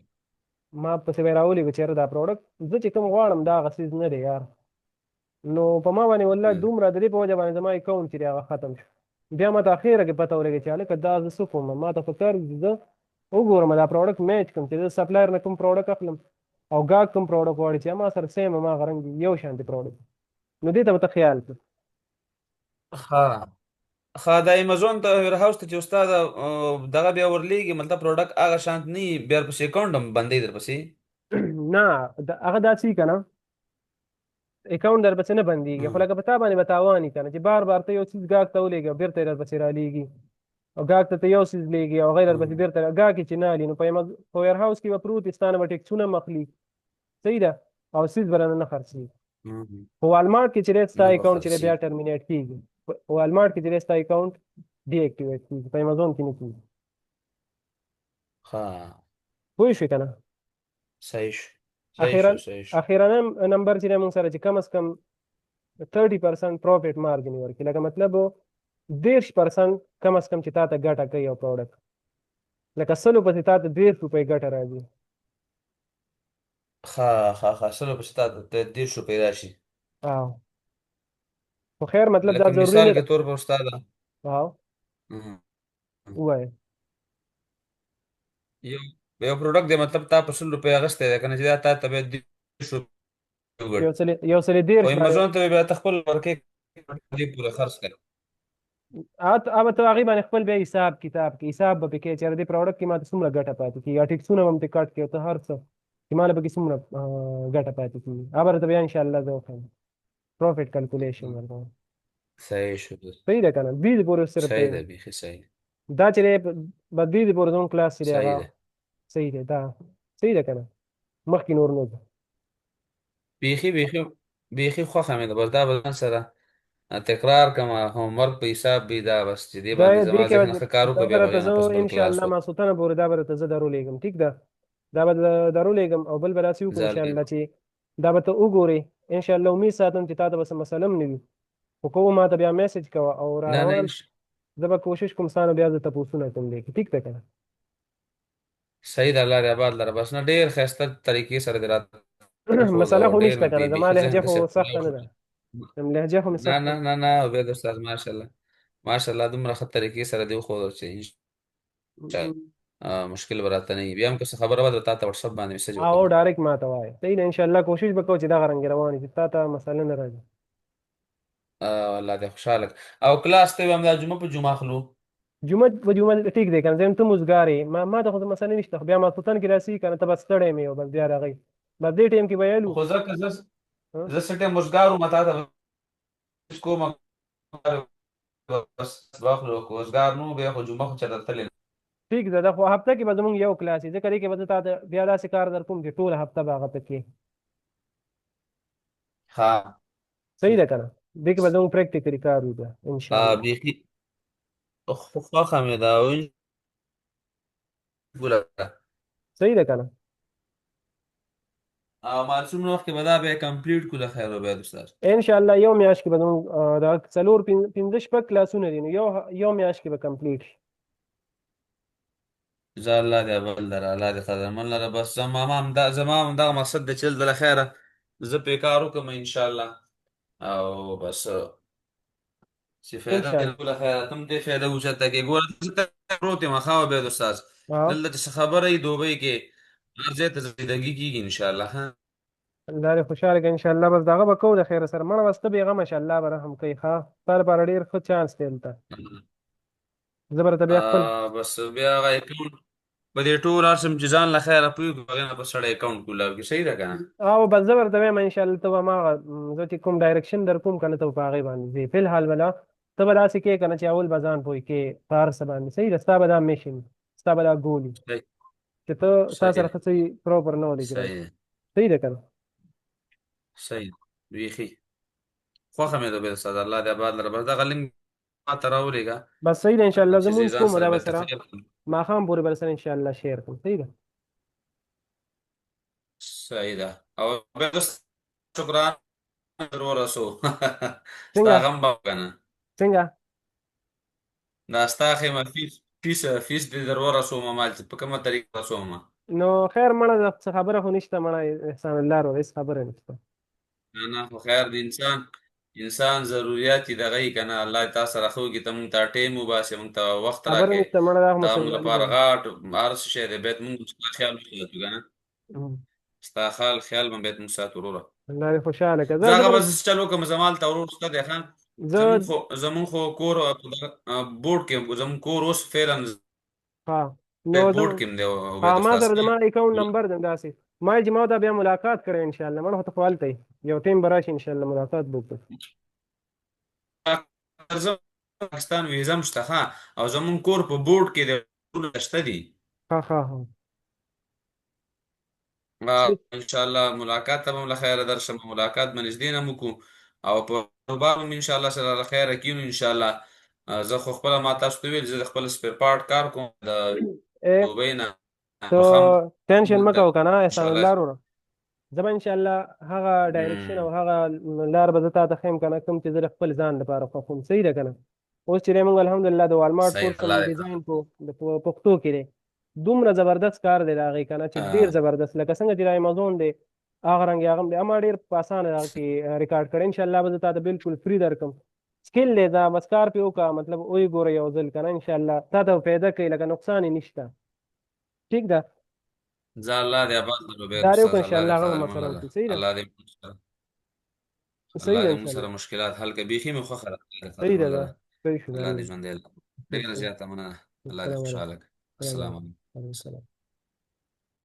ما پسې به یې راولېږو چېرې دا پروډکټ زه چې کوم غواړم دا هغه څیز نه دی یار. نو په ما باندې والله مم. دومره د دې په وجه باندې زما اکاونټ چې دی هغه ختم شو. بیا ما ته اخیره کې پته ولګېږي چې هلکه دا زه څه کوم ما ته پکار دي زه وګورم دا پروډکټ میچ کړم چې زه سپلایر نه کوم پروډکټ اخلم او ګاګ کوم پروډکټ غواړي چې ما سره سیم هماغه رنګ وي یو شانتي پروډکټ. نو دې ته به ته خیال کړه. ها ها دا امازون ته ویر هاوس ته چې استاد دغه بیا ورلیږي مطلب پروډکټ هغه شانت نه وي، بیا ورپسې اکاونټ هم بندوي درپسې. نه هغه داسې که نه اکاونټ درپسې نه بندېږي خو مم. لکه په تا باندې به تاوان وي که نه چې بار بار ته یو څیز ګاګ ته ولېږې او بېرته یې درپسې رالیږي او ګاګ ته یو څیز لیږي او هغه یې درپسې مم. بېرته ګاګ یې چې نه الي نو په ویر هاوس کې به پروت وي ستا نه به ټیکسونه مخلي صحیح ده او څیز به رانه نه خرڅېږي. مم. په والمارټ کې چې دی ستا نه به اکاونټ چې دی خرڅي. بیا ټرمینیټ کېږي په والمارټ کې چې دی ستا اکاونټ ډي اکټیویټ کېږي په امازون کې نه کېږي. ها پوه شوې که نه صحیح شو صحیح اخیرا شو صحیح شو. اخیرنی نمبر چې دی مونږ سره چې کم از کم 30% پروفیټ مارجن ورکړي لکه مطلب 10% کم از کم چې تا ته ګټه کوي یو پروډکټ لکه سلو پسې تا ته 30 روپۍ ګټه راځي. ها سلو پسې تا ته 10 روپۍ راشي. او خو خیر مطلب دا لکه ضروری مثال نه کې ده. تور په استاد. او مم. ووایه یو یو پروډکټ دی مطلب تا په 100 روپۍ اغستی دی کنه چې دا تا ته بیا 10 روپۍ وګټي. یو سل خو دېرش باندې امازون ته بیا ته خپل ورکې دې پورې خرڅ کړي. هغه ته هغې باندې خپل بیا حساب کتاب کې حساب به پکې چې دې پروډکټ کې ماته څومره ګټه پاتې کېږي یا ټیکسونه به هم ترې کټ کړي او ته هر څه چې ماله پکې څومره ګټه پاتې کېږي هغه به درته بیا انشاءالله زه وښیم پروفیټ کلکولیشن مم. ورته. صحیح شو صحیح ده که نه دې پورې صرف صحیح ده بیخي صحیح. دا چې دی به دې پورې زموږ کلاس چې دی هغه صحیح ده صحیح دی دا صحیح ده که نه مخکې نور نه ځه. بیخي بیخي بیخي خوښه مې ده بس دا به ځان سره تکرار کما هومورک په حساب بي دا بس چې دی دا باندې دې زما کې ذهن ښه کار دا وکړه به بیا به راته نه زه پس بل کلاس انشاءالله وکړو. ماسخوتنه پورې دا به راته زه درولېږم ټیک ده دا به درولېږم او بل به داسې وکړو زال انشاءالله چې دا به ته وګورې انشاءالله امید ساتم چې تا ته به څه مسله هم نه وي خو کوو ما ته بیا میسج کوه او را نه نه روان زه به کوشش کوم ستا نه بیا زه تپوسونه کوم دی ټیک ده که نه صحیح ده الله دې آباد لره بس نه ډېر ښایسته طریقې سره دې راته پرېښود مسله او خو ډېر نشته مې که نه زما بیخي ذهن لهجه خو داسې سخته پلاو نه شو. ده لهجه خو مې نه سخته نه نه نه عبید استاد ماشاءالله ماشاءالله دومره ښه طریقې سره دې وښودل چې مشکل به راته نه وي بیا هم که څه خبره وه تا ته وټساپ باندې میسج او وکړم. ډایرکټ ما ته وایه صحیح ده انشاءالله کوشش به کوو چې دغه رنګې روان وي چې تا ته مسله نه راځي. الله دې خوشحاله کړه. او کلاس ته به هم دا جمعه په جمعه اخلو. جمعه په جمعه ټیک دی که نه زه یم ته موزګار یې ما ته خو مسله نشته خو بیا ماخوستن کې راسي که نه ته به ستړی مې یو بس بیا راغی بس دې ټایم کې به ویلو خو زه که زه څه ټایم وزګار وم تا ته کوم بس واخلو که وزګار نو بیا خو جمعه خو چېرته تللی نه. ټیک ده دا خو هفته کې به زمونږ یو کلاس وي ځکه دې کې به زه تا ته بیا داسې کار در کوم چې ټوله هفته به هغه ته کې ها صحیح ده که نه دې کې به زمونږ پریکټیکلي کار وي بیا انشاءالله. بیخي خوښه مې ده او ګوله صحیح ده که نه او مارچون وخت کې به دا بیا کمپلیټ کړو د خیر او بیا استاد انشاءالله یو میاشت کې به زمونږ دا څلور پنځه شپږ کلاسونه دي نو یو میاشت کې به کمپلیټ شي. زه الله دې اول لره الله دې قدرمن لره بس زما هم دغه مقصد دی چې د خیره زه پې کار وکړم انشاءالله او بس چې ان فایده شاء کې الله. له خیره تم دې فایده اوچته کې ګوره زه ته پروت یم خو به د استاد ها دلته چې خبره ای دوبۍ کې هر ځای ته زندګي کېږي ان شاء الله ها. الله دې خوشاله کړي ان شاء الله. بس دغه به کوو د خیر سره مړه واسطه به غم ان الله به رحم کوي. ښه ستا لپاره ډېر ښه چانس دی دلته. زه به درته بیا خپل بس بیا هغه اکاونټ په دې ټول رسم چې ځان له خیره پوهېږو هغې نه به سړی اکاونټ کولاو کړي صحیح ده که نه. او بس زه ورته وایم ان شاء الله ته به هماغه زه چې کوم ډایرکشن در کوم که نه ته به په هغې باندې ځې فی الحال بله ته به داسې کې که نه چې اول به ځان پوه کې په هر څه باندې صحیح ده. ستا به دا میشن ستا به دا ګول وي صحیح چې ته تا صحیح سره ده ښه څه پراپر نالج راشي. صحیح ده صحیح ده که نه. صحیح ده بیخي خوښه مې ده بې استاد الله دې آباد لره بس دغه لینک ما ته راولېږه بس صحیح ده ان شاء الله چې زه زمونږ یې ځان کوم سره دا به بیرته سره خیر کړم. ماښام پورې به سره ان شاء الله شیر کړم. صحیح ده. صحیح ده او بیا شکران در ورسو ستا څنګه غم به کنه څنګه دا ستا خیمه فیس دې در ورسومه مال چې په کومه طریقه رسومه. نو خیر مړه د څه خبره خو نشته مړه احسان الله رو هېڅ خبره نشته. نه نه خو خیر د انسان ضرورت یې دغه یې که نه الله دې تا سره ښه وکړي ته مونږ ته ټایم وباسې مونږ ته وخت خبره راکړې نشته مړه دا خو ته مونږ مسلماني ده. لپاره غاټ هر څه شی دی باید مونږ ستا خیال وساتو که نه ستا خیال به باید مونږ ساتو وروره. الله دې خوشاله کړه. زه زه هغه به بس چل وکړم زما هلته ورور شته دی ښه زه زمونږ خو کور بورډ کې زمونږ کور اوس فعلا ها نو زه بورډ کې هم دی ها عبید ما استاد سره د ما اکاونټ نمبر دی داسې ما چې ما ته بیا ملاقات کړی ان شاء الله مړه خو ته خو هلته یې یو ټیم به راشي ان شاء الله ملاقات به وکړو. زه پاکستان ویزم شته ښه او زمونږ کور په بورډ کې دی ټول شته دي. ها ها ها ان شاء الله ملاقات ته به له خیره درشم ملاقات به نږدې نه وکړو او په کاروبار هم ان شاء الله سره له خیره کینو ان شاء الله. زه خو خپله ما تاسو ته ویل زه د خپل سپیر پارټ کار کوم د اے دوبۍ نه ته مخم ټینشن مه دلته کوه که نه ان احسان شاء الله. الله وروره. زه به ان شاء الله هغه ډایرکشن او هغه لار به زه تا ته ښیم که نه کوم چې زه د خپل ځان لپاره خوښوم. صحیح ده که نه. اوس چې دی موږ الحمدلله د والمارټ صحیح کورس هم الله دې ډیزاین کو د پښتو کې دی دومره زبردست کار دی د هغې که نه چې ډېر زبردست لکه څنګه چې د امازون دی هغه رنګ یې هغه هم دی اما ډېر په اسانه هغه کې ریکارډ کړی ان شاء الله به زه تا ته بالکل فری درکړم. سکل دی دا بس کار پې وکړه مطلب ویې ګوره یو ځل که نه ان شاء الله تا ته به فایده کوي لکه نقصان یې نشته. ټیک ده زه الله دې آباد لرو بیر دا دې وکړه استاد ان شاء الله دې الله هغه به قدر مسله منه وکړي. صحیح ده الله دې صحیح الله ده دې ان موږ شاء سره الله. مشکلات حل کړي بیخي مې خوښه ده قدر صحیح ده منه دا ده صحیح شو دا الله دې ژوندی لري ډېره زیاته مننه الله دې السلام خوشحاله علیکم. کړي السلام علیکم. وعلیکم السلام.